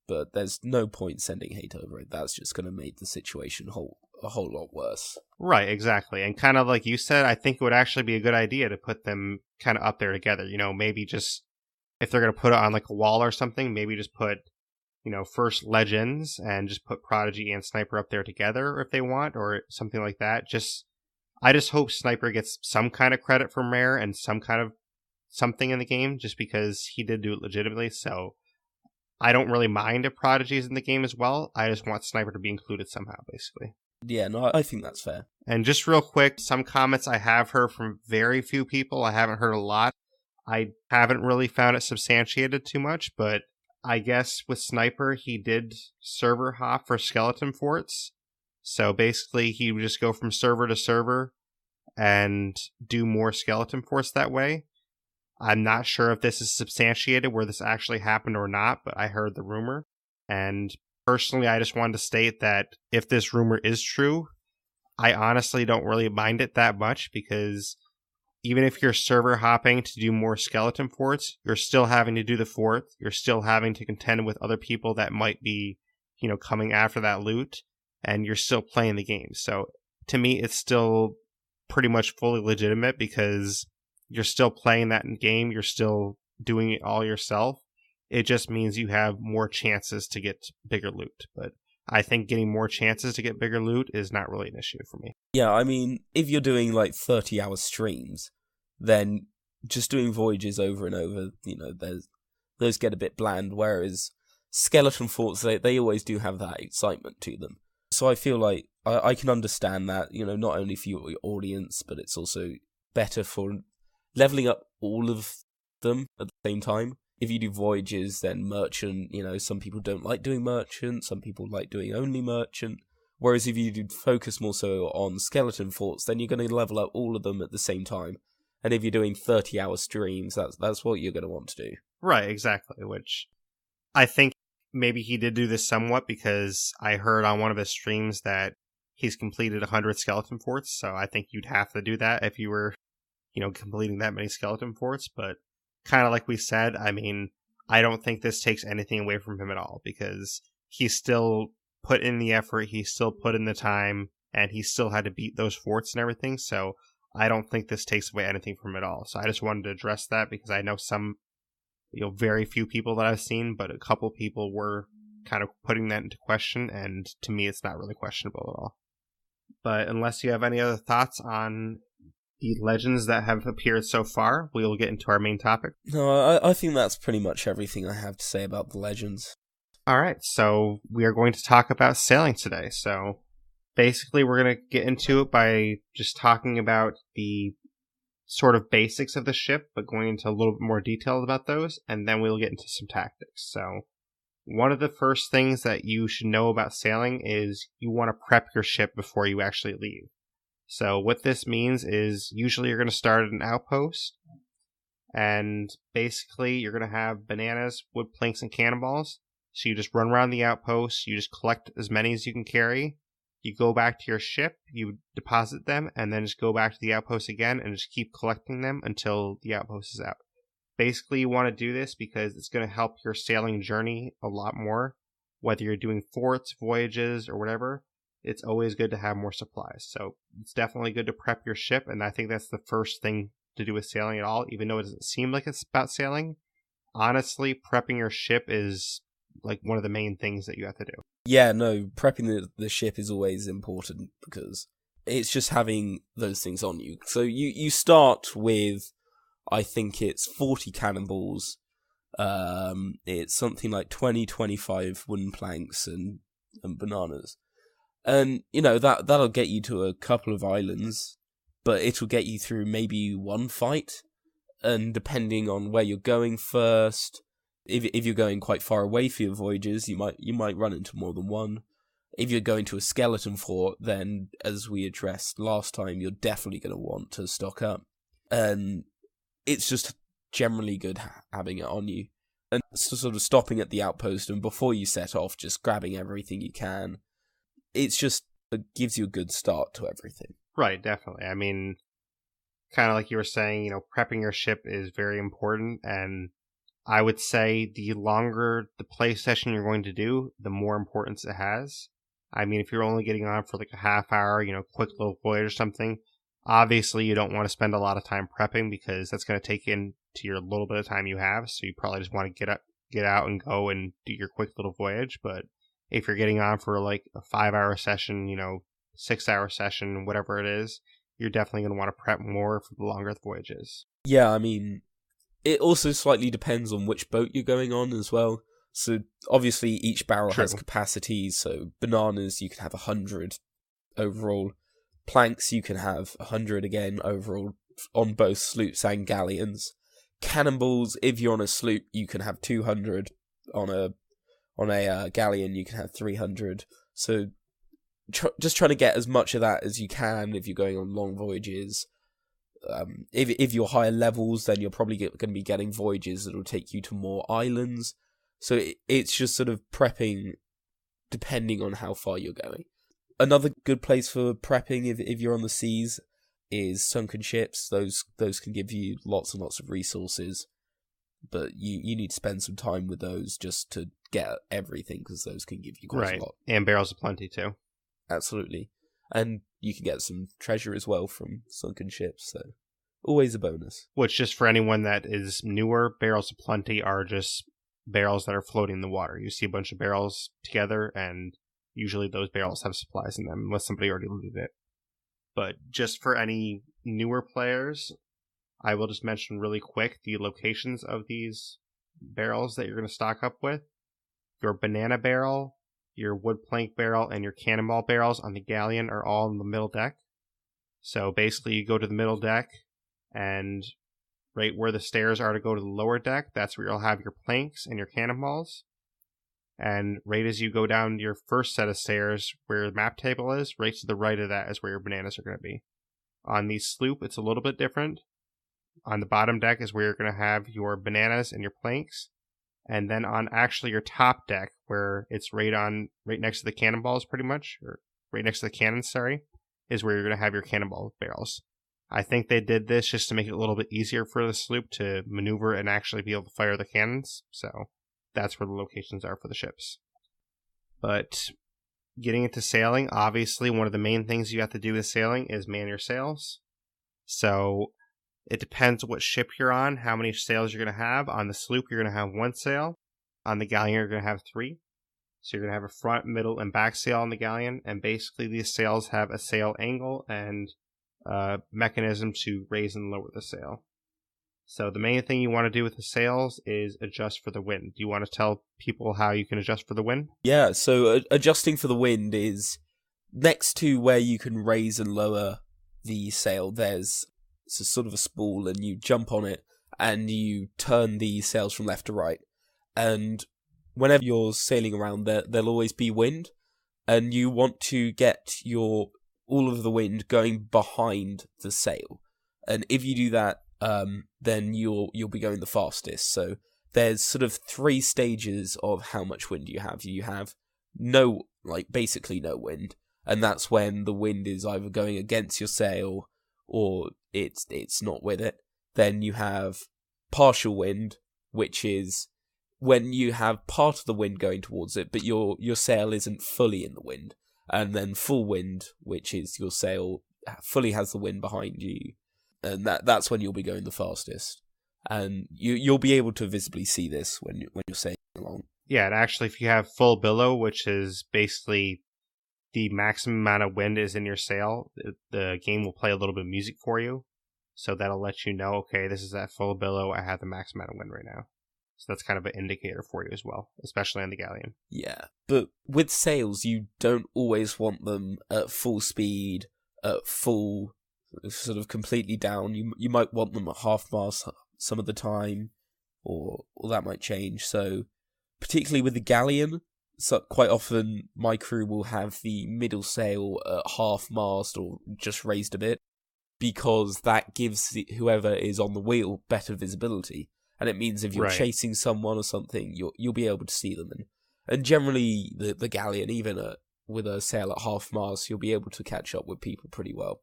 But there's no point sending hate over it. That's just going to make the situation a whole lot worse. Right, exactly. And kind of like you said, I think it would actually be a good idea to put them kind of up there together. You know, maybe just, if they're going to put it on like a wall or something, maybe just put, you know, first legends and just put Prodigy and Sniper up there together if they want, or something like that. I just hope Sniper gets some kind of credit from Rare and some kind of something in the game, just because he did do it legitimately. So I don't really mind if Prodigy is in the game as well. I just want Sniper to be included somehow, basically. Yeah, no, I think that's fair. And just real quick, some comments I have heard from very few people. I haven't heard a lot. I haven't really found it substantiated too much, but I guess with Sniper, he did server hop for skeleton forts. So basically, he would just go from server to server and do more skeleton forts that way. I'm not sure if this is substantiated, where this actually happened or not, but I heard the rumor. And personally, I just wanted to state that if this rumor is true, I honestly don't really mind it that much, because even if you're server hopping to do more skeleton forts, you're still having to do the fort. You're still having to contend with other people that might be, you know, coming after that loot, and you're still playing the game. So to me, it's still pretty much fully legitimate, because you're still playing that in game. You're still doing it all yourself. It just means you have more chances to get bigger loot. But I think getting more chances to get bigger loot is not really an issue for me. Yeah, I mean, if you're doing like 30-hour streams, then just doing voyages over and over, you know, those get a bit bland, whereas skeleton forts, they always do have that excitement to them. So I feel like I can understand that, you know, not only for your audience, but it's also better for leveling up all of them at the same time. If you do voyages, then merchant, you know, some people don't like doing merchant, some people like doing only merchant. Whereas if you do focus more so on skeleton forts, then you're going to level up all of them at the same time. And if you're doing 30-hour streams, that's what you're going to want to do. Right, exactly, which I think maybe he did do this somewhat, because I heard on one of his streams that he's completed 100 skeleton forts, so I think you'd have to do that if you were, you know, completing that many skeleton forts. But kind of like we said, I mean, I don't think this takes anything away from him at all, because he still put in the effort, he still put in the time, and he still had to beat those forts and everything. So I don't think this takes away anything from him at all. So I just wanted to address that, because I know some, you know, very few people that I've seen, but a couple people were kind of putting that into question, and to me, it's not really questionable at all. But unless you have any other thoughts on the legends that have appeared so far, we will get into our main topic. No, I think that's pretty much everything I have to say about the legends. All right, so we are going to talk about sailing today. So Basically, we're going to get into it by just talking about the sort of basics of the ship, but going into a little bit more detail about those, and then we'll get into some tactics. So, one of the first things that you should know about sailing is you want to prep your ship before you actually leave. So, what this means is usually you're going to start at an outpost, and basically you're going to have bananas, wood planks, and cannonballs. So, you just run around the outpost, you just collect as many as you can carry. You go back to your ship, you deposit them, and then just go back to the outpost again and just keep collecting them until the outpost is out. Basically, you want to do this because it's going to help your sailing journey a lot more. Whether you're doing forts, voyages, or whatever, it's always good to have more supplies. So it's definitely good to prep your ship, and I think that's the first thing to do with sailing at all, even though it doesn't seem like it's about sailing. Honestly, prepping your ship is like one of the main things that you have to do. Yeah, no, prepping the ship is always important because it's just having those things on you. So you start with, I think it's 40 cannonballs, it's something like 25 wooden planks and bananas. And, that'll get you to a couple of islands, but it'll get you through maybe one fight, and depending on where you're going first, if you're going quite far away for your voyages, you might run into more than one. If you're going to a skeleton fort, then, as we addressed last time, you're definitely going to want to stock up. And it's just generally good having it on you. And so sort of stopping at the outpost, and before you set off, just grabbing everything you can. It gives you a good start to everything. Right, definitely. I mean, kind of like you were saying, prepping your ship is very important, and I would say the longer the play session you're going to do, the more importance it has. I mean, if you're only getting on for like a half hour, quick little voyage or something, obviously you don't want to spend a lot of time prepping because that's going to take into your little bit of time you have. So you probably just want to get out and go and do your quick little voyage. But if you're getting on for like a 5-hour session, 6-hour session, whatever it is, you're definitely going to want to prep more for the longer voyages. Yeah, I mean, it also slightly depends on which boat you're going on as well. So obviously each barrel has capacities. So bananas, you can have 100 overall. Planks, you can have 100 again overall on both sloops and galleons. Cannonballs, if you're on a sloop, you can have 200. On a galleon, you can have 300. So just trying to get as much of that as you can if you're going on long voyages. If you're higher levels, then you're probably going to be getting voyages that will take you to more islands. So it's just sort of prepping depending on how far you're going. Another good place for prepping if you're on the seas is sunken ships. Those can give you lots and lots of resources, but you need to spend some time with those just to get everything, because those can give you quite a lot. And barrels of plenty too. Absolutely. And you can get some treasure as well from sunken ships, so always a bonus. Which, just for anyone that is newer, barrels of plenty are just barrels that are floating in the water. You see a bunch of barrels together, and usually those barrels have supplies in them, unless somebody already looted it. But just for any newer players, I will just mention really quick the locations of these barrels that you're going to stock up with. Your banana barrel, your wood plank barrel, and your cannonball barrels on the galleon are all in the middle deck. So basically you go to the middle deck, and right where the stairs are to go to the lower deck, that's where you'll have your planks and your cannonballs. And right as you go down your first set of stairs where the map table is, right to the right of that is where your bananas are going to be. On the sloop, it's a little bit different. On the bottom deck is where you're going to have your bananas and your planks. And then on actually your top deck, where it's right next to the cannonballs pretty much, or right next to the cannons, is where you're going to have your cannonball barrels. I think they did this just to make it a little bit easier for the sloop to maneuver and actually be able to fire the cannons. So that's where the locations are for the ships. But getting into sailing, obviously one of the main things you have to do with sailing is man your sails. So it depends what ship you're on, how many sails you're going to have. On the sloop, you're going to have 1 sail. On the galleon, you're going to have 3. So you're going to have a front, middle, and back sail on the galleon. And basically these sails have a sail angle and mechanism to raise and lower the sail. So the main thing you want to do with the sails is adjust for the wind. Do you want to tell people how you can adjust for the wind? Yeah, so adjusting for the wind is next to where you can raise and lower the sail, it's a sort of a spool, and you jump on it and you turn the sails from left to right. And whenever you're sailing around, there'll always be wind, and you want to get all of the wind going behind the sail. And if you do that, then you'll be going the fastest. So there's sort of 3 stages of how much wind you have. You have basically no wind, and that's when the wind is either going against your sail or it's not with it. Then you have partial wind, which is when you have part of the wind going towards it, but your sail isn't fully in the wind. And then full wind, which is your sail fully has the wind behind you, and that's when you'll be going the fastest. And you'll be able to visibly see this when you're sailing along. Yeah, and actually, if you have full billow, which is basically the maximum amount of wind is in your sail, the game will play a little bit of music for you, so that'll let you know, okay, this is at full billow, I have the max amount of wind right now. So that's kind of an indicator for you as well, especially on the galleon. Yeah, but with sails, you don't always want them at full speed, at full, sort of completely down. You might want them at half-mast some of the time, or that might change. So, particularly with the galleon, so quite often my crew will have the middle sail at half-mast or just raised a bit, because that gives whoever is on the wheel better visibility. And it means if you're chasing someone or something, you'll be able to see them. And generally, the galleon, even with a sail at half-mast, you'll be able to catch up with people pretty well.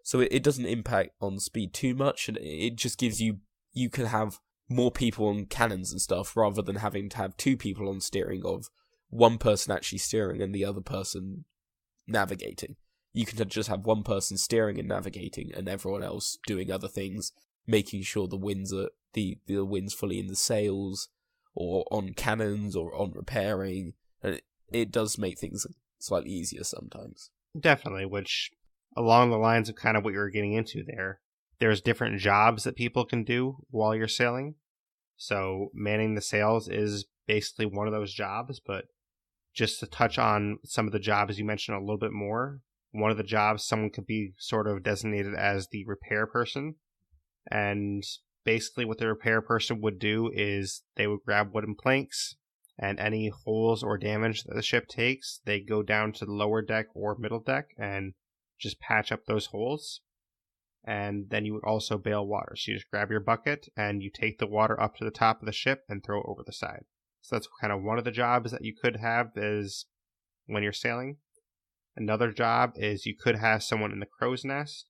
So it doesn't impact on speed too much, and it just gives you can have more people on cannons and stuff, rather than having to have 2 people on steering, of one person actually steering and the other person navigating. You can just have one person steering and navigating, and everyone else doing other things, making sure the wind's fully in the sails, or on cannons, or on repairing, and it does make things slightly easier sometimes. Definitely, which, along the lines of kind of what you were getting into there's different jobs that people can do while you're sailing. So manning the sails is basically one of those jobs, but just to touch on some of the jobs you mentioned a little bit more, one of the jobs, someone could be sort of designated as the repair person. And basically what the repair person would do is they would grab wooden planks, and any holes or damage that the ship takes, they go down to the lower deck or middle deck and just patch up those holes. And then you would also bail water. So you just grab your bucket and you take the water up to the top of the ship and throw it over the side. So that's kind of one of the jobs that you could have is when you're sailing. Another job is you could have someone in the crow's nest.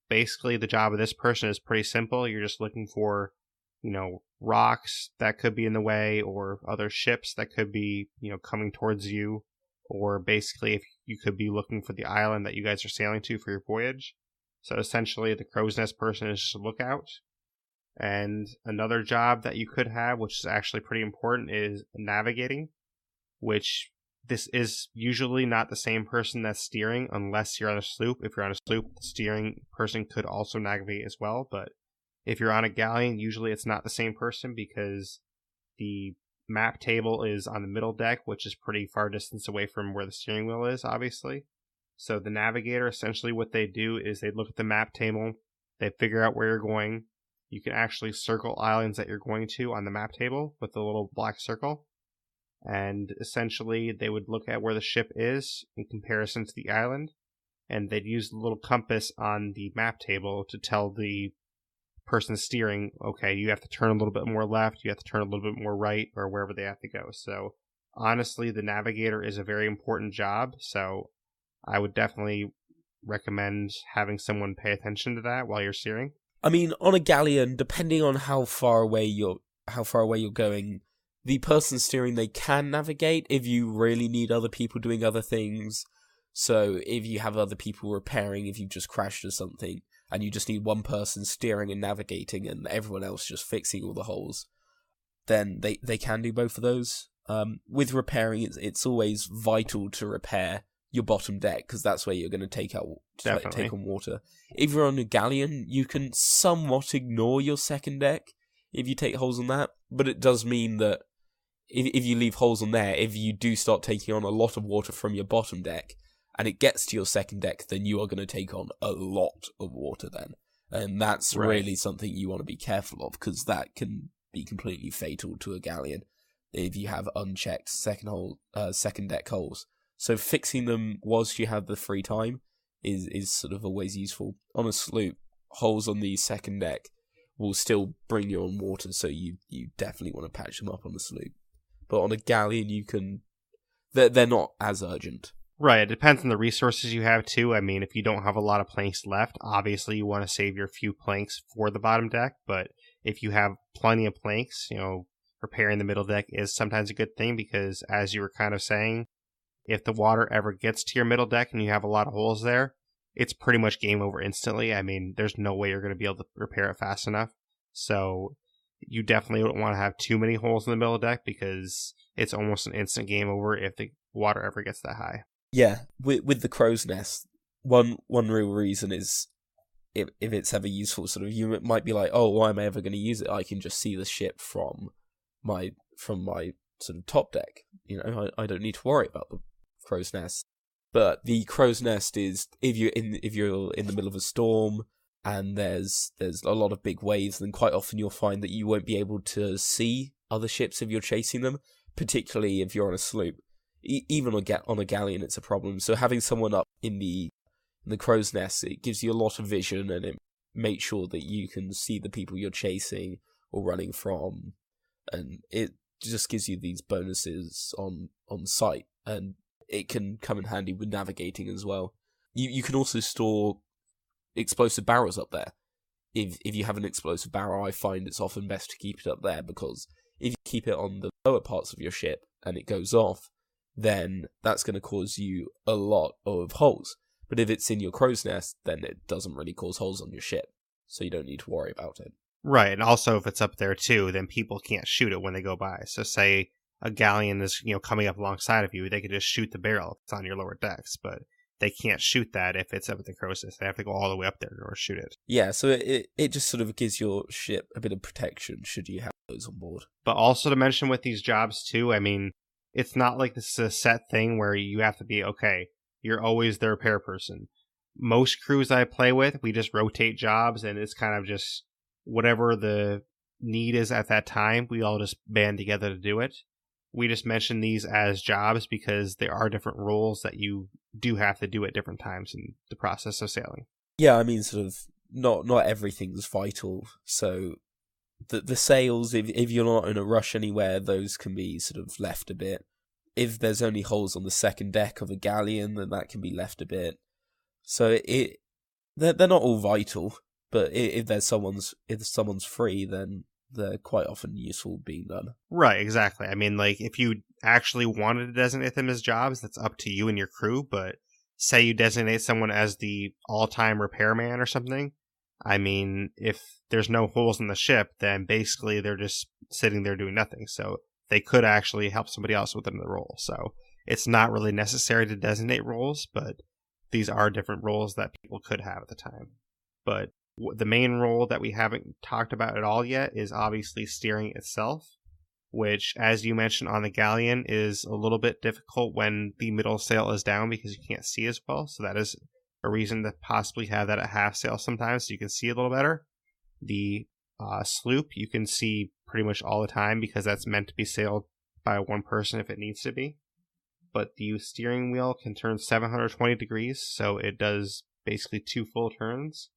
Basically, the job of this person is pretty simple. You're just looking for, rocks that could be in the way, or other ships that could be, coming towards you. Or basically, if you could be looking for the island that you guys are sailing to for your voyage. So essentially, the crow's nest person is just a lookout. And another job that you could have, which is actually pretty important, is navigating, which this is usually not the same person that's steering unless you're on a sloop. If you're on a sloop, the steering person could also navigate as well. But if you're on a galleon, usually it's not the same person, because the map table is on the middle deck, which is pretty far distance away from where the steering wheel is, obviously. So the navigator, essentially what they do is they look at the map table, they figure out where you're going. You can actually circle islands that you're going to on the map table with the little black circle. And essentially, they would look at where the ship is in comparison to the island, and they'd use the little compass on the map table to tell the person steering, okay, you have to turn a little bit more left, you have to turn a little bit more right, or wherever they have to go. So, honestly, the navigator is a very important job, so I would definitely recommend having someone pay attention to that while you're steering. I mean, on a galleon, depending on how far away you're going, the person steering, they can navigate if you really need other people doing other things. So if you have other people repairing, if you've just crashed or something, and you just need one person steering and navigating and everyone else just fixing all the holes, then they can do both of those. With repairing, it's always vital to repair your bottom deck, because that's where you're going to take on water. If you're on a galleon, you can somewhat ignore your second deck if you take holes on that, but it does mean that if you leave holes on there, if you do start taking on a lot of water from your bottom deck, and it gets to your second deck, then you are going to take on a lot of water then. And that's really something you want to be careful of, because that can be completely fatal to a galleon if you have unchecked second deck holes. So fixing them whilst you have the free time is sort of always useful. On a sloop, holes on the second deck will still bring you on water, so you definitely want to patch them up on the sloop. But on a galleon, they're not as urgent. Right, it depends on the resources you have too. I mean, if you don't have a lot of planks left, obviously you want to save your few planks for the bottom deck, but if you have plenty of planks, repairing the middle deck is sometimes a good thing, because as you were kind of saying, if the water ever gets to your middle deck and you have a lot of holes there, it's pretty much game over instantly. I mean, there's no way you're going to be able to repair it fast enough. So you definitely don't want to have too many holes in the middle deck, because it's almost an instant game over if the water ever gets that high. Yeah, with the crow's nest, one real reason is if it's ever useful, sort of, you might be like, oh, why am I ever going to use it? I can just see the ship from my sort of top deck. I don't need to worry about the crow's nest. But the crow's nest is if you're in the middle of a storm and there's a lot of big waves, then quite often you'll find that you won't be able to see other ships if you're chasing them, particularly if you're on a sloop. Even on a galleon, it's a problem. So having someone up in the crow's nest, it gives you a lot of vision, and it makes sure that you can see the people you're chasing or running from, and it just gives you these bonuses on sight, and it can come in handy with navigating as well. You can also store explosive barrels up there. If you have an explosive barrel, I find it's often best to keep it up there, because if you keep it on the lower parts of your ship and it goes off, then that's going to cause you a lot of holes. But if it's in your crow's nest, then it doesn't really cause holes on your ship, so you don't need to worry about it. Right, and also if it's up there too, then people can't shoot it when they go by. So say a galleon is coming up alongside of you, they could just shoot the barrel if it's on your lower decks, but they can't shoot that if it's up at the crow's nest. They have to go all the way up there to shoot it. Yeah, so it just sort of gives your ship a bit of protection should you have those on board. But also to mention with these jobs too, I mean, it's not like this is a set thing where you have to be, okay, you're always the repair person. Most crews I play with, we just rotate jobs, and it's kind of just whatever the need is at that time, we all just band together to do it. We just mention these as jobs because there are different roles that you do have to do at different times in the process of sailing. Yeah, I mean, sort of, not everything's vital, so the sails, if you're not in a rush anywhere, those can be sort of left a bit. If there's only holes on the second deck of a galleon, then that can be left a bit. So they're not all vital, but if someone's free, then they're quite often useful being done. Right, exactly. I mean, like, if you actually wanted to designate them as jobs, that's up to you and your crew, but say you designate someone as the all-time repairman or something, I mean, if there's no holes in the ship, then basically they're just sitting there doing nothing. So they could actually help somebody else within the role. So it's not really necessary to designate roles, but these are different roles that people could have at the time. But the main role that we haven't talked about at all yet is obviously steering itself, which, as you mentioned on the galleon, is a little bit difficult when the middle sail is down because you can't see as well. So that is a reason to possibly have that at half sail sometimes so you can see a little better. The sloop you can see pretty much all the time because that's meant to be sailed by one person if it needs to be. But the steering wheel can turn 720 degrees, so it does basically 2 full turns.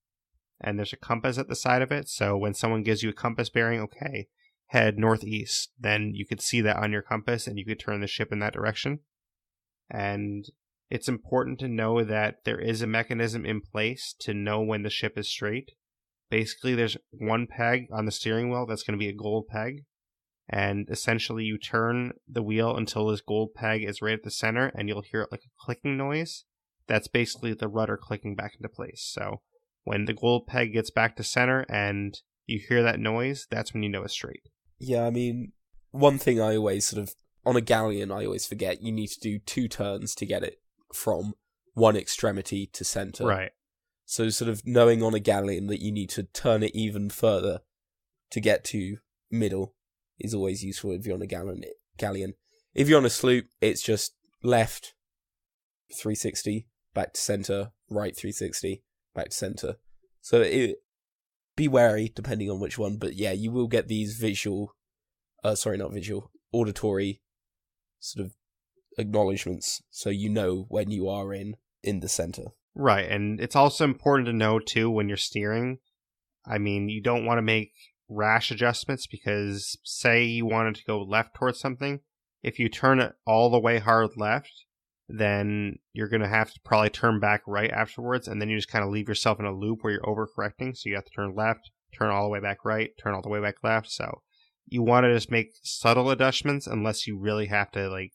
And there's a compass at the side of it, so when someone gives you a compass bearing, okay, head northeast, then you could see that on your compass and you could turn the ship in that direction. And it's important to know that there is a mechanism in place to know when the ship is straight. Basically, there's one peg on the steering wheel that's going to be a gold peg. And essentially, you turn the wheel until this gold peg is right at the center, and you'll hear it like a clicking noise. That's basically the rudder clicking back into place. So when the gold peg gets back to center and you hear that noise, that's when you know it's straight. Yeah, I mean, one thing I always sort of, on a galleon, I always forget, you need to do 2 turns to get it from one extremity to center. Right. So sort of knowing on a galleon that you need to turn it even further to get to middle is always useful if you're on a galleon. If you're on a sloop, it's just left 360 back to center, right 360, back to center. So be wary depending on which one, but yeah, you will get these auditory sort of acknowledgements, so you know when you are in the center. Right, and it's also important to know, too, when you're steering, I mean, you don't want to make rash adjustments because, say you wanted to go left towards something, if you turn it all the way hard left, then you're going to have to probably turn back right afterwards, and then you just kind of leave yourself in a loop where you're overcorrecting, so you have to turn left, turn all the way back right, turn all the way back left, so you want to just make subtle adjustments unless you really have to, like,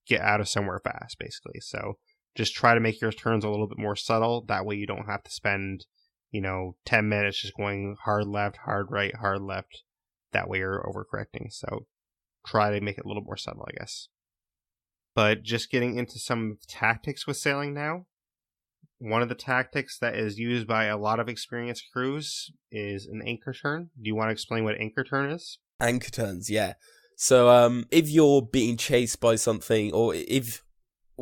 get out of somewhere fast, basically. So just try to make your turns a little bit more subtle. That way you don't have to spend, 10 minutes just going hard left, hard right, hard left. That way you're overcorrecting. So try to make it a little more subtle, I guess. But just getting into some tactics with sailing now. One of the tactics that is used by a lot of experienced crews is an anchor turn. Do you want to explain what anchor turn is? Anchor turns, yeah. So if you're being chased by something, or if,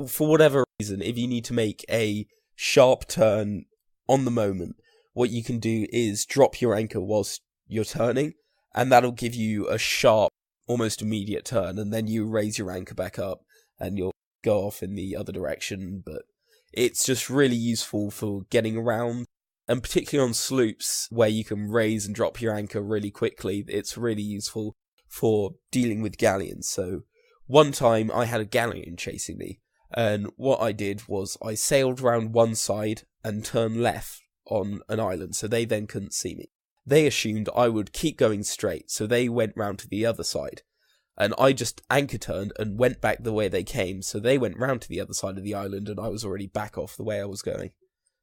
for whatever reason, if you need to make a sharp turn on the moment, what you can do is drop your anchor whilst you're turning, and that'll give you a sharp, almost immediate turn, and then you raise your anchor back up, and you'll go off in the other direction. But it's just really useful for getting around, and particularly on sloops, where you can raise and drop your anchor really quickly, it's really useful for dealing with galleons. So one time I had a galleon chasing me, and what I did was I sailed around one side and turned left on an island, so they then couldn't see me. They assumed I would keep going straight, so they went round to the other side, and I just anchor turned and went back the way they came, so they went round to the other side of the island, and I was already back off the way I was going.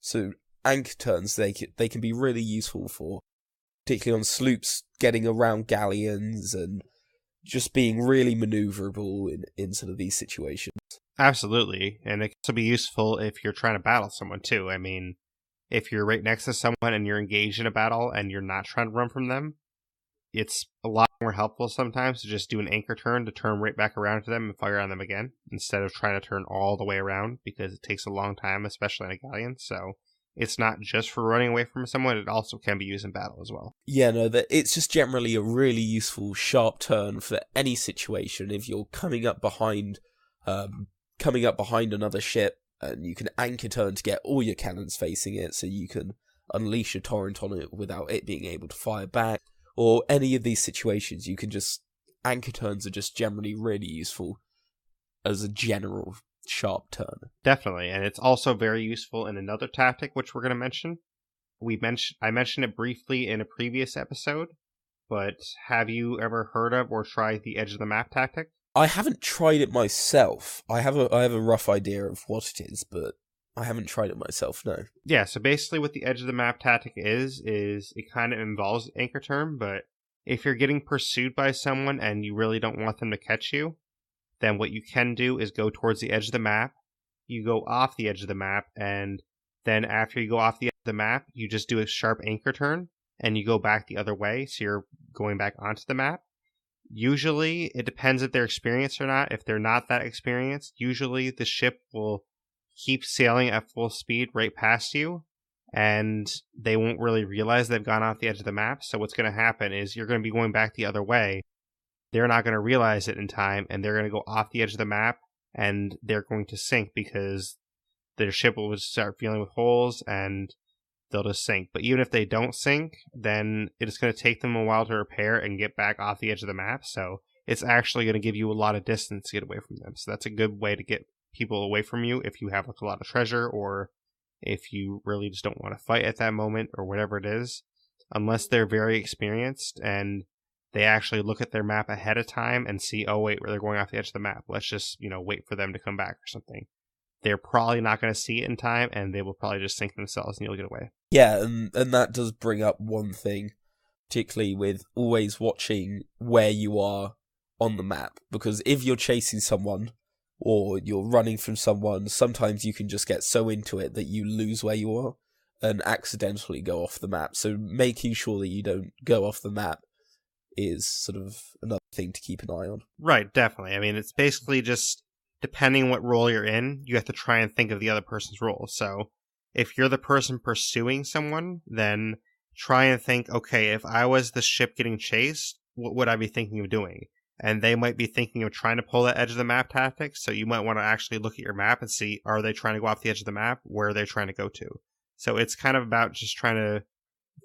So anchor turns, they can be really useful for, particularly on sloops, getting around galleons and just being really maneuverable in sort of these situations. Absolutely, and it can also be useful if you're trying to battle someone too. I mean, if you're right next to someone and you're engaged in a battle and you're not trying to run from them, it's a lot more helpful sometimes to just do an anchor turn to turn right back around to them and fire on them again, instead of trying to turn all the way around, because it takes a long time, especially on a galleon. So it's not just for running away from someone, it also can be used in battle as well. Yeah, no, it's just generally a really useful sharp turn for any situation. If you're coming up behind another ship, and you can anchor turn to get all your cannons facing it, so you can unleash a torrent on it without it being able to fire back, or any of these situations, you can just, anchor turns are just generally really useful as a general sharp turn. Definitely, and it's also very useful in another tactic which we're going to mention. I mentioned it briefly in a previous episode, but have you ever heard of or tried the edge of the map tactic? I haven't tried it myself. I have a rough idea of what it is, but I haven't tried it myself, no. Yeah, so basically what the edge of the map tactic is it kind of involves anchor turn, but if you're getting pursued by someone and you really don't want them to catch you, then what you can do is go towards the edge of the map, you go off the edge of the map, and then after you go off the edge of the map, you just do a sharp anchor turn, and you go back the other way, so you're going back onto the map. Usually, it depends if they're experienced or not. If they're not that experienced, usually the ship will keep sailing at full speed right past you, and they won't really realize they've gone off the edge of the map. So what's going to happen is you're going to be going back the other way. They're not going to realize it in time, and they're going to go off the edge of the map, and they're going to sink because their ship will start filling with holes, and they'll just sink. But even if they don't sink, then it's going to take them a while to repair and get back off the edge of the map. So it's actually going to give you a lot of distance to get away from them. So that's a good way to get people away from you if you have like a lot of treasure, or if you really just don't want to fight at that moment, or whatever it is. Unless they're very experienced and they actually look at their map ahead of time and see, oh wait, they're going off the edge of the map, let's just, wait for them to come back or something. They're probably not going to see it in time, and they will probably just sink themselves, and you'll get away. Yeah, and that does bring up one thing, particularly with always watching where you are on the map. Because if you're chasing someone, or you're running from someone, sometimes you can just get so into it that you lose where you are, and accidentally go off the map. So making sure that you don't go off the map is sort of another thing to keep an eye on. Right, definitely. I mean, it's basically just depending on what role you're in, you have to try and think of the other person's role. So if you're the person pursuing someone, then try and think, okay, if I was the ship getting chased, what would I be thinking of doing? And they might be thinking of trying to pull that edge of the map tactic. So you might want to actually look at your map and see, are they trying to go off the edge of the map? Where are they trying to go to? So it's kind of about just trying to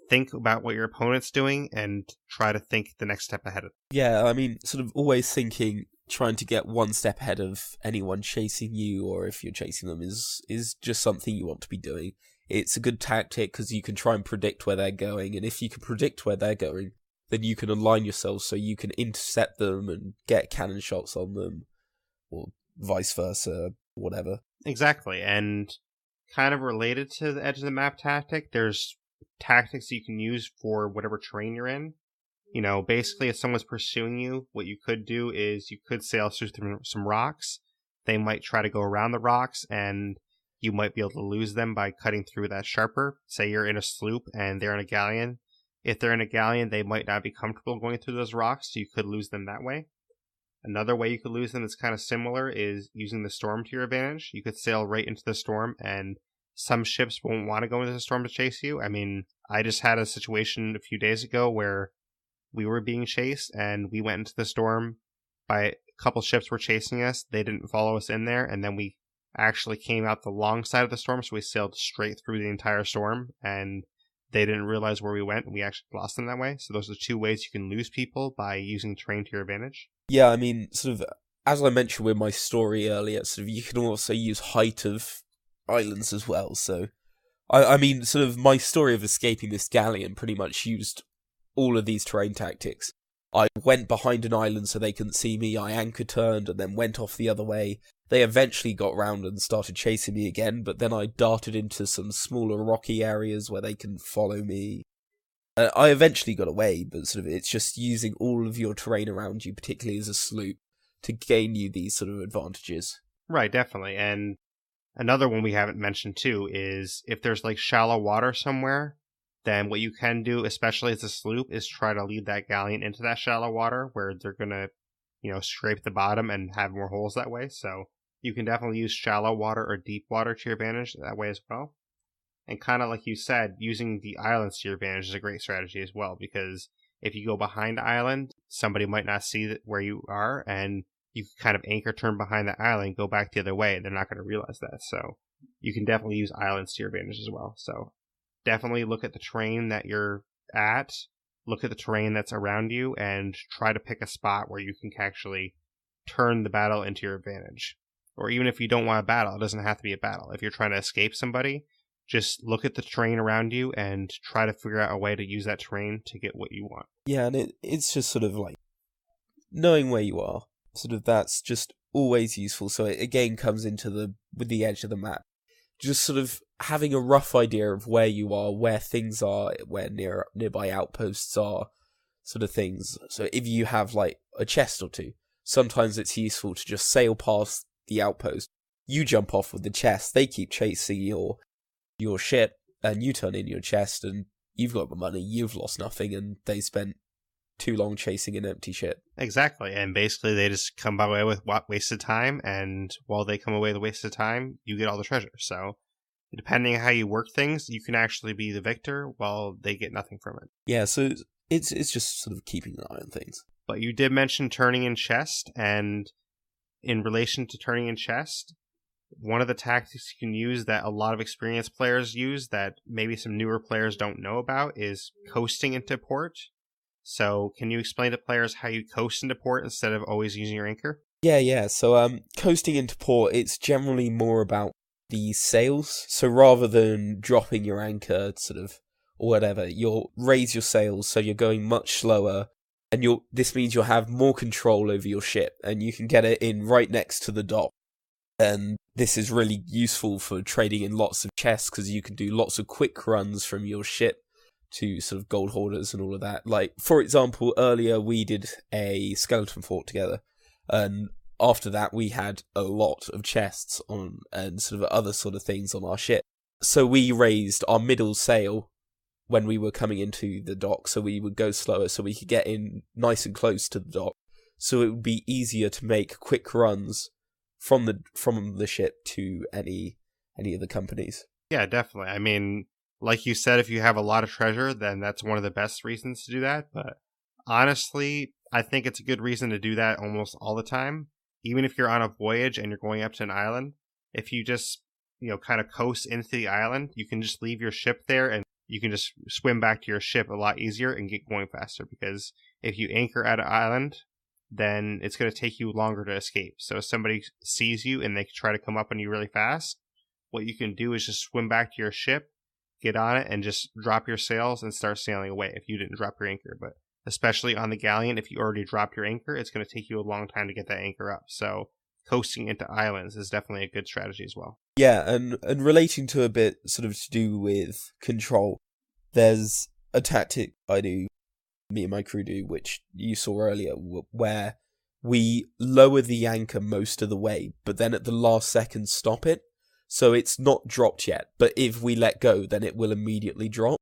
think about what your opponent's doing and try to think the next step ahead of them. Yeah, I mean, sort of always thinking, trying to get one step ahead of anyone chasing you, or if you're chasing them, is just something you want to be doing. It's a good tactic because you can try and predict where they're going, and if you can predict where they're going, then you can align yourself so you can intercept them and get cannon shots on them, or vice versa, whatever. Exactly, and kind of related to the edge of the map tactic, there's tactics you can use for whatever terrain you're in. You know, basically, if someone's pursuing you, what you could do is you could sail through some rocks. They might try to go around the rocks, and you might be able to lose them by cutting through that sharper. Say you're in a sloop and they're in a galleon. If they're in a galleon, they might not be comfortable going through those rocks, so you could lose them that way. Another way you could lose them that's kind of similar is using the storm to your advantage. You could sail right into the storm, and some ships won't want to go into the storm to chase you. I mean, I just had a situation a few days ago where we were being chased, and we went into the storm. By a couple ships were chasing us. They didn't follow us in there, and then we actually came out the long side of the storm, so we sailed straight through the entire storm, and they didn't realize where we went, and we actually lost them that way. So those are two ways you can lose people by using terrain to your advantage. Yeah, I mean, sort of, as I mentioned with my story earlier, sort of, you can also use height of islands as well. So, I mean, sort of, my story of escaping this galleon pretty much used all of these terrain tactics. I went behind an island so they couldn't see me, I anchor turned and then went off the other way. They eventually got round and started chasing me again, but then I darted into some smaller rocky areas where they couldn't follow me. I eventually got away, but sort of it's just using all of your terrain around you, particularly as a sloop, to gain you these sort of advantages. Right, definitely. And another one we haven't mentioned too is if there's like shallow water somewhere, then what you can do, especially as a sloop, is try to lead that galleon into that shallow water where they're going to, scrape the bottom and have more holes that way. So you can definitely use shallow water or deep water to your advantage that way as well. And kind of like you said, using the islands to your advantage is a great strategy as well, because if you go behind the island, somebody might not see where you are, and you can kind of anchor turn behind the island, go back the other way, and they're not going to realize that. So you can definitely use islands to your advantage as well. So definitely look at the terrain that you're at, look at the terrain that's around you, and try to pick a spot where you can actually turn the battle into your advantage. Or even if you don't want a battle, it doesn't have to be a battle. If you're trying to escape somebody, just look at the terrain around you and try to figure out a way to use that terrain to get what you want. Yeah, and it's just sort of like knowing where you are. Sort of that's just always useful. So it again comes into with the edge of the map. Just sort of having a rough idea of where you are, where things are, where nearby outposts are, sort of things. So if you have like a chest or two, sometimes it's useful to just sail past the outpost. You jump off with the chest, they keep chasing your ship, and you turn in your chest, and you've got the money, you've lost nothing, and they spent too long chasing an empty ship. Exactly, and basically they just come away with wasted time, and while they come away with wasted time, you get all the treasure. So depending on how you work things, you can actually be the victor while they get nothing from it. Yeah, so it's just sort of keeping an eye on things. But you did mention turning in chest, and in relation to turning in chest, one of the tactics you can use that a lot of experienced players use that maybe some newer players don't know about is coasting into port. So can you explain to players how you coast into port instead of always using your anchor? Yeah. So coasting into port, it's generally more about the sails. So rather than dropping your anchor sort of or whatever, you'll raise your sails so you're going much slower, and this means you'll have more control over your ship, and you can get it in right next to the dock. And this is really useful for trading in lots of chests, because you can do lots of quick runs from your ship to sort of gold hoarders and all of that. Like, for example, earlier we did a skeleton fort together, and after that we had a lot of chests on and sort of other sort of things on our ship. So we raised our middle sail when we were coming into the dock, so we would go slower so we could get in nice and close to the dock, so it would be easier to make quick runs from the ship to any of the companies. Yeah, definitely. I mean, like you said, if you have a lot of treasure, then that's one of the best reasons to do that. But honestly, I think it's a good reason to do that almost all the time. Even if you're on a voyage and you're going up to an island, if you just, kind of coast into the island, you can just leave your ship there and you can just swim back to your ship a lot easier and get going faster. Because if you anchor at an island, then it's going to take you longer to escape. So if somebody sees you and they try to come up on you really fast, what you can do is just swim back to your ship, get on it, and just drop your sails and start sailing away if you didn't drop your anchor. But especially on the galleon, if you already dropped your anchor, it's going to take you a long time to get that anchor up. So coasting into islands is definitely a good strategy as well. Yeah, and relating to a bit sort of to do with control, there's a tactic me and my crew do, which you saw earlier, where we lower the anchor most of the way, but then at the last second stop it. So it's not dropped yet, but if we let go, then it will immediately drop.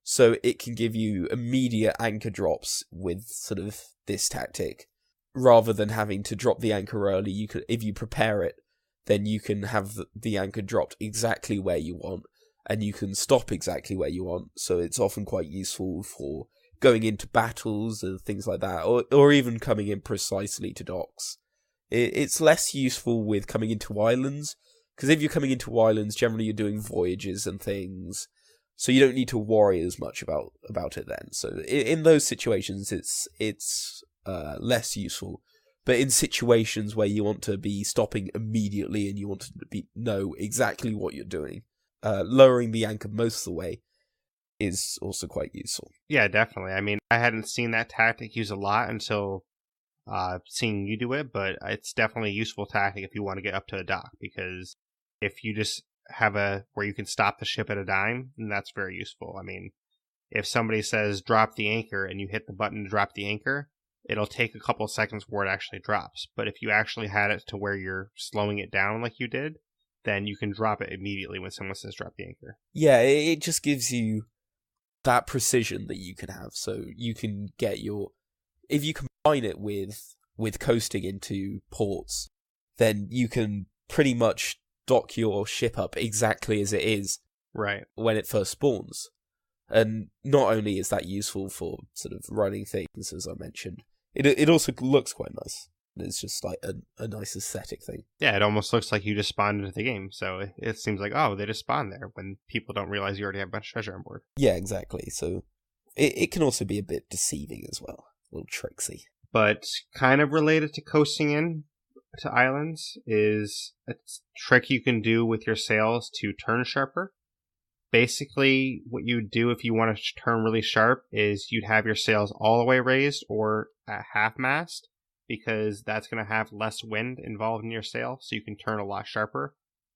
So it can give you immediate anchor drops with sort of this tactic. Rather than having to drop the anchor early, you could, if you prepare it, then you can have the anchor dropped exactly where you want, and you can stop exactly where you want. So it's often quite useful for going into battles and things like that, or even coming in precisely to docks. It's less useful with coming into islands, because if you're coming into islands, generally you're doing voyages and things, so you don't need to worry as much about it then. So in those situations, it's less useful. But in situations where you want to be stopping immediately and you want to know exactly what you're doing, lowering the anchor most of the way is also quite useful. Yeah, definitely. I mean, I hadn't seen that tactic used a lot until seeing you do it, but it's definitely a useful tactic if you want to get up to a dock, because if you just have where you can stop the ship at a dime, then that's very useful. I mean, if somebody says drop the anchor and you hit the button to drop the anchor, it'll take a couple of seconds before it actually drops. But if you actually had it to where you're slowing it down like you did, then you can drop it immediately when someone says drop the anchor. Yeah, it just gives you that precision that you can have. So you can get if you combine it with coasting into ports, then you can pretty much dock your ship up exactly as it is right when it first spawns. And not only is that useful for sort of running things, as I mentioned, it also looks quite nice. It's just like a nice aesthetic thing. Yeah, it almost looks like you just spawned into the game. So it seems like, oh, they just spawned there, when people don't realize you already have a bunch of treasure on board. Yeah, exactly. So it can also be a bit deceiving as well. A little tricksy. But kind of related to coasting in to islands is a trick you can do with your sails to turn sharper. Basically, what you would do if you want to turn really sharp is you'd have your sails all the way raised or at half mast, because that's going to have less wind involved in your sail, so you can turn a lot sharper.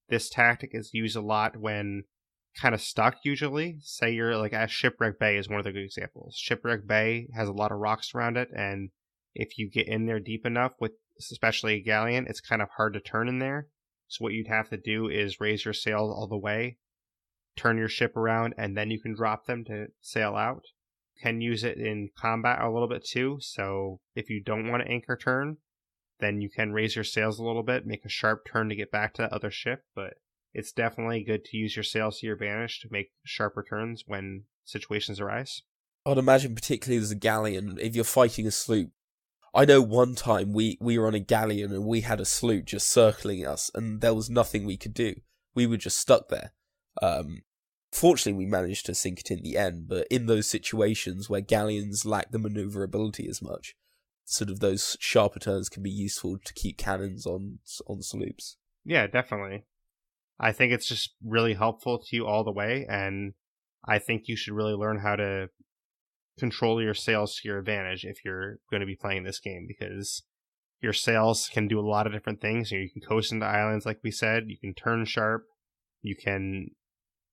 This tactic is used a lot when kind of stuck, usually. Say you're like at Shipwreck Bay is one of the good examples. Shipwreck Bay has a lot of rocks around it, and if you get in there deep enough, with especially a galleon, it's kind of hard to turn in there. So what you'd have to do is raise your sails all the way, turn your ship around, and then you can drop them to sail out. You can use it in combat a little bit too, so if you don't want to anchor turn, then you can raise your sails a little bit, make a sharp turn to get back to the other ship, but it's definitely good to use your sails to your advantage to make sharper turns when situations arise. I'd imagine, particularly as a galleon, if you're fighting a sloop. I know one time we were on a galleon and we had a sloop just circling us, and there was nothing we could do. We were just stuck there. Fortunately, we managed to sink it in the end, but in those situations where galleons lack the maneuverability as much, sort of those sharper turns can be useful to keep cannons on sloops. Yeah, definitely. I think it's just really helpful to you all the way, and I think you should really learn how to control your sails to your advantage if you're going to be playing this game, because your sails can do a lot of different things. You can coast into islands, like we said. You can turn sharp. You can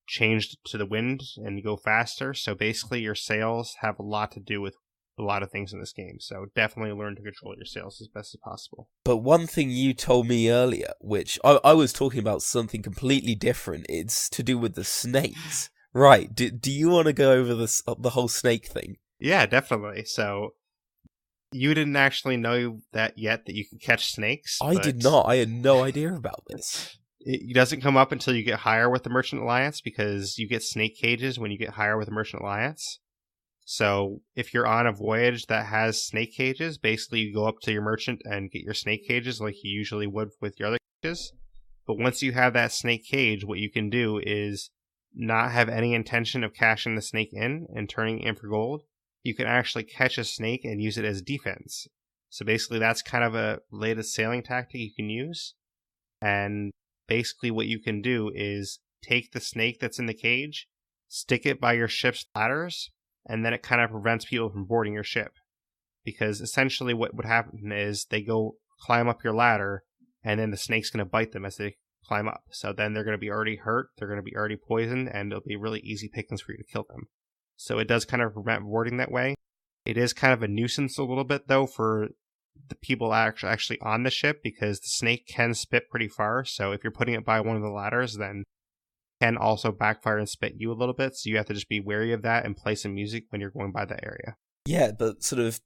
change to the wind and go faster. So basically, your sails have a lot to do with a lot of things in this game. So definitely learn to control your sails as best as possible. But one thing you told me earlier, which I was talking about something completely different, it's to do with the snakes. Right. Do you want to go over the whole snake thing? Yeah, definitely. So You didn't actually know that yet, that you can catch snakes. I did not. I had no idea about this. It doesn't come up until you get higher with the Merchant Alliance, because you get snake cages when you get higher with the Merchant Alliance. So if you're on a voyage that has snake cages, basically you go up to your merchant and get your snake cages like you usually would with your other cages. But once you have that snake cage, what you can do is not have any intention of cashing the snake in and turning it in for gold. You can actually catch a snake and use it as defense. So basically that's kind of a latest sailing tactic you can use. And basically what you can do is take the snake that's in the cage, stick it by your ship's ladders, and then it kind of prevents people from boarding your ship. Because essentially what would happen is they go climb up your ladder, and then the snake's going to bite them as they climb up. So then they're going to be already hurt, they're going to be already poisoned, and it'll be really easy pickings for you to kill them. So it does kind of prevent boarding that way. It is kind of a nuisance a little bit, though, for the people actually on the ship, because the snake can spit pretty far. So if you're putting it by one of the ladders, then it can also backfire and spit you a little bit. So you have to just be wary of that and play some music when you're going by that area. Yeah, but sort of,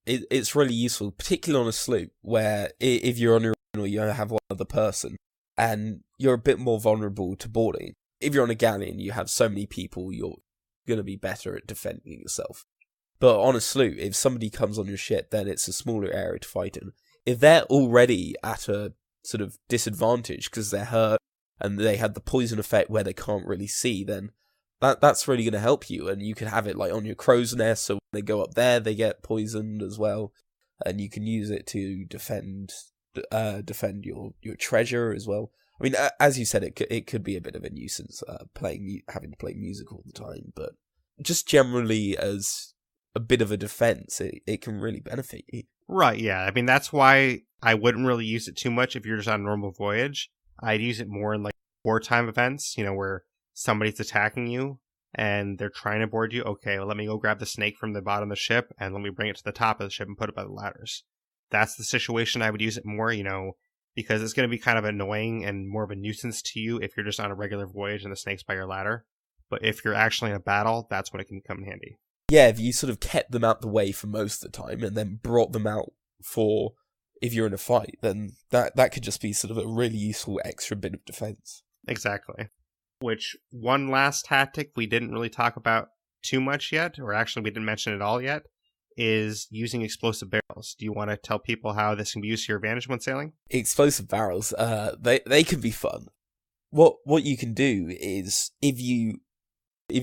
it's really useful, particularly on a sloop, where if you're on your own or you have one other person, and you're a bit more vulnerable to boarding. If you're on a galley and you have so many people, you're going to be better at defending yourself. But on a sloop, if somebody comes on your ship, then it's a smaller area to fight in. If they're already at a sort of disadvantage because they're hurt and they had the poison effect where they can't really see, then that's really going to help you. And you can have it like on your crow's nest, so when they go up there, they get poisoned as well. And you can use it to defend your treasure as well. I mean, as you said, it could be a bit of a nuisance having to play music all the time, but just generally as a bit of a defense, it can really benefit you. Right, yeah. I mean, that's why I wouldn't really use it too much if you're just on a normal voyage. I'd use it more in like wartime events, where somebody's attacking you and they're trying to board you. Okay, well, let me go grab the snake from the bottom of the ship and let me bring it to the top of the ship and put it by the ladders. That's the situation I would use it more, because it's going to be kind of annoying and more of a nuisance to you if you're just on a regular voyage and the snake's by your ladder. But if you're actually in a battle, that's when it can come in handy. Yeah, if you sort of kept them out the way for most of the time and then brought them out for if you're in a fight, then that could just be sort of a really useful extra bit of defense. Exactly. Which, one last tactic we didn't really talk about too much yet, or actually we didn't mention it all yet, is using explosive barrels. Do you want to tell people how this can be used to your advantage when sailing? Explosive barrels, they can be fun. What you can do is, if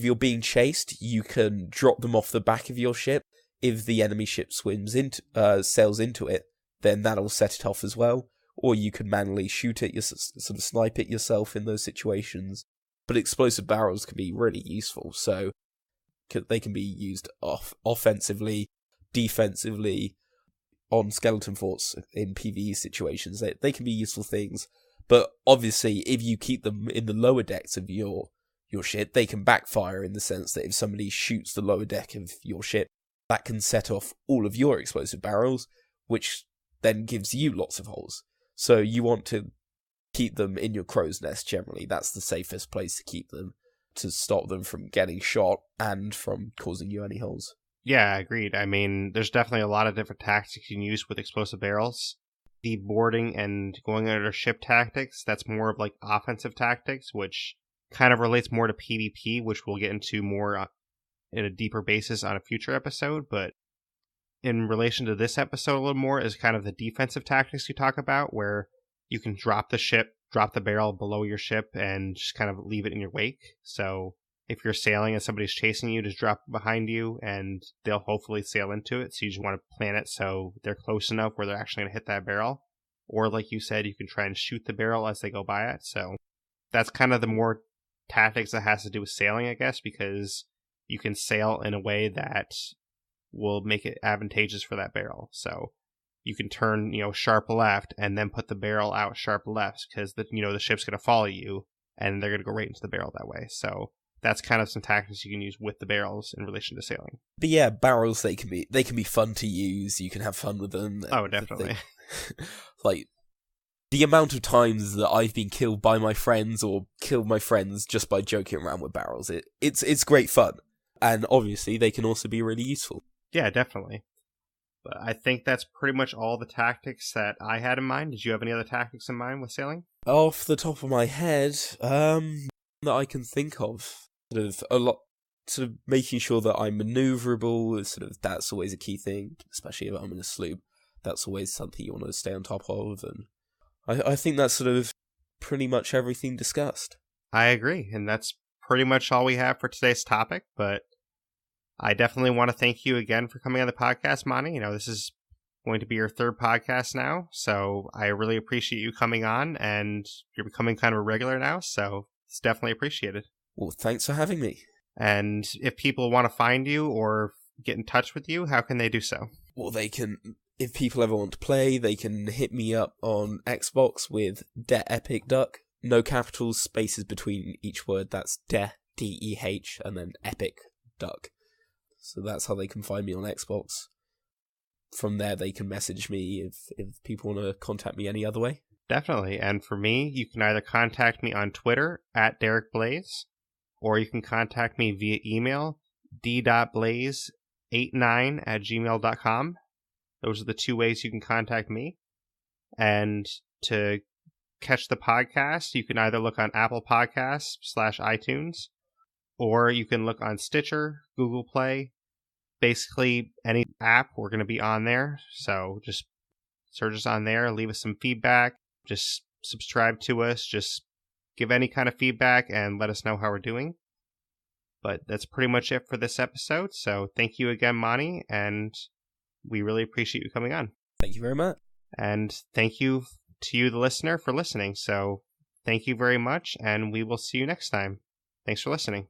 you're being chased, you can drop them off the back of your ship. If the enemy ship sails into it, then that'll set it off as well. Or you can manually shoot it, sort of snipe it yourself in those situations. But explosive barrels can be really useful, so they can be used offensively, defensively, on skeleton forts in PvE situations. They can be useful things, but obviously if you keep them in the lower decks of your ship, they can backfire in the sense that if somebody shoots the lower deck of your ship, that can set off all of your explosive barrels, which then gives you lots of holes. So you want to keep them in your crow's nest generally. That's the safest place to keep them, to stop them from getting shot and from causing you any holes. Yeah, agreed. I mean, there's definitely a lot of different tactics you can use with explosive barrels. The boarding and going under ship tactics, that's more of like offensive tactics, which kind of relates more to PvP, which we'll get into more in a deeper basis on a future episode. But in relation to this episode a little more is kind of the defensive tactics you talk about, where you can drop the barrel below your ship and just kind of leave it in your wake. So if you're sailing and somebody's chasing you, just drop it behind you and they'll hopefully sail into it. So you just want to plan it so they're close enough where they're actually going to hit that barrel. Or like you said, you can try and shoot the barrel as they go by it. So that's kind of the more tactics that has to do with sailing, I guess, because you can sail in a way that will make it advantageous for that barrel. So you can turn, sharp left and then put the barrel out sharp left, because the ship's going to follow you and they're going to go right into the barrel that way. So that's kind of some tactics you can use with the barrels in relation to sailing. But yeah, barrels, they can be fun to use. You can have fun with them. Oh, definitely. Like the amount of times that I've been killed by my friends or killed my friends just by joking around with barrels, it's great fun. And obviously they can also be really useful. Yeah, definitely. But I think that's pretty much all the tactics that I had in mind. Did you have any other tactics in mind with sailing? Off the top of my head, that I can think of, sort of making sure that I'm maneuverable. That's always a key thing, especially if I'm in a sloop. That's always something you want to stay on top of, and I think that's sort of pretty much everything discussed. I agree, and that's pretty much all we have for today's topic, but I definitely want to thank you again for coming on the podcast, Monty. This is going to be your third podcast now, so I really appreciate you coming on, and you're becoming kind of a regular now, so it's definitely appreciated. Well, thanks for having me. And if people want to find you or get in touch with you, how can they do so? Well, they can, if people ever want to play, they can hit me up on Xbox with Derreck, no capitals, spaces between each word. That's D-E-H, and then Epic Duck. So that's how they can find me on Xbox. From there, they can message me if people want to contact me any other way. Definitely. And for me, you can either contact me on Twitter @DerreckBlaise, or you can contact me via email, d.blaise89@gmail.com. Those are the two ways you can contact me. And to catch the podcast, you can either look on Apple Podcasts /iTunes, or you can look on Stitcher, Google Play, basically any app. We're going to be on there. So just search us on there, leave us some feedback, just subscribe to us, just give any kind of feedback and let us know how we're doing. But that's pretty much it for this episode. So thank you again, Monty, and we really appreciate you coming on. Thank you very much. And thank you to you, the listener, for listening. So thank you very much, and we will see you next time. Thanks for listening.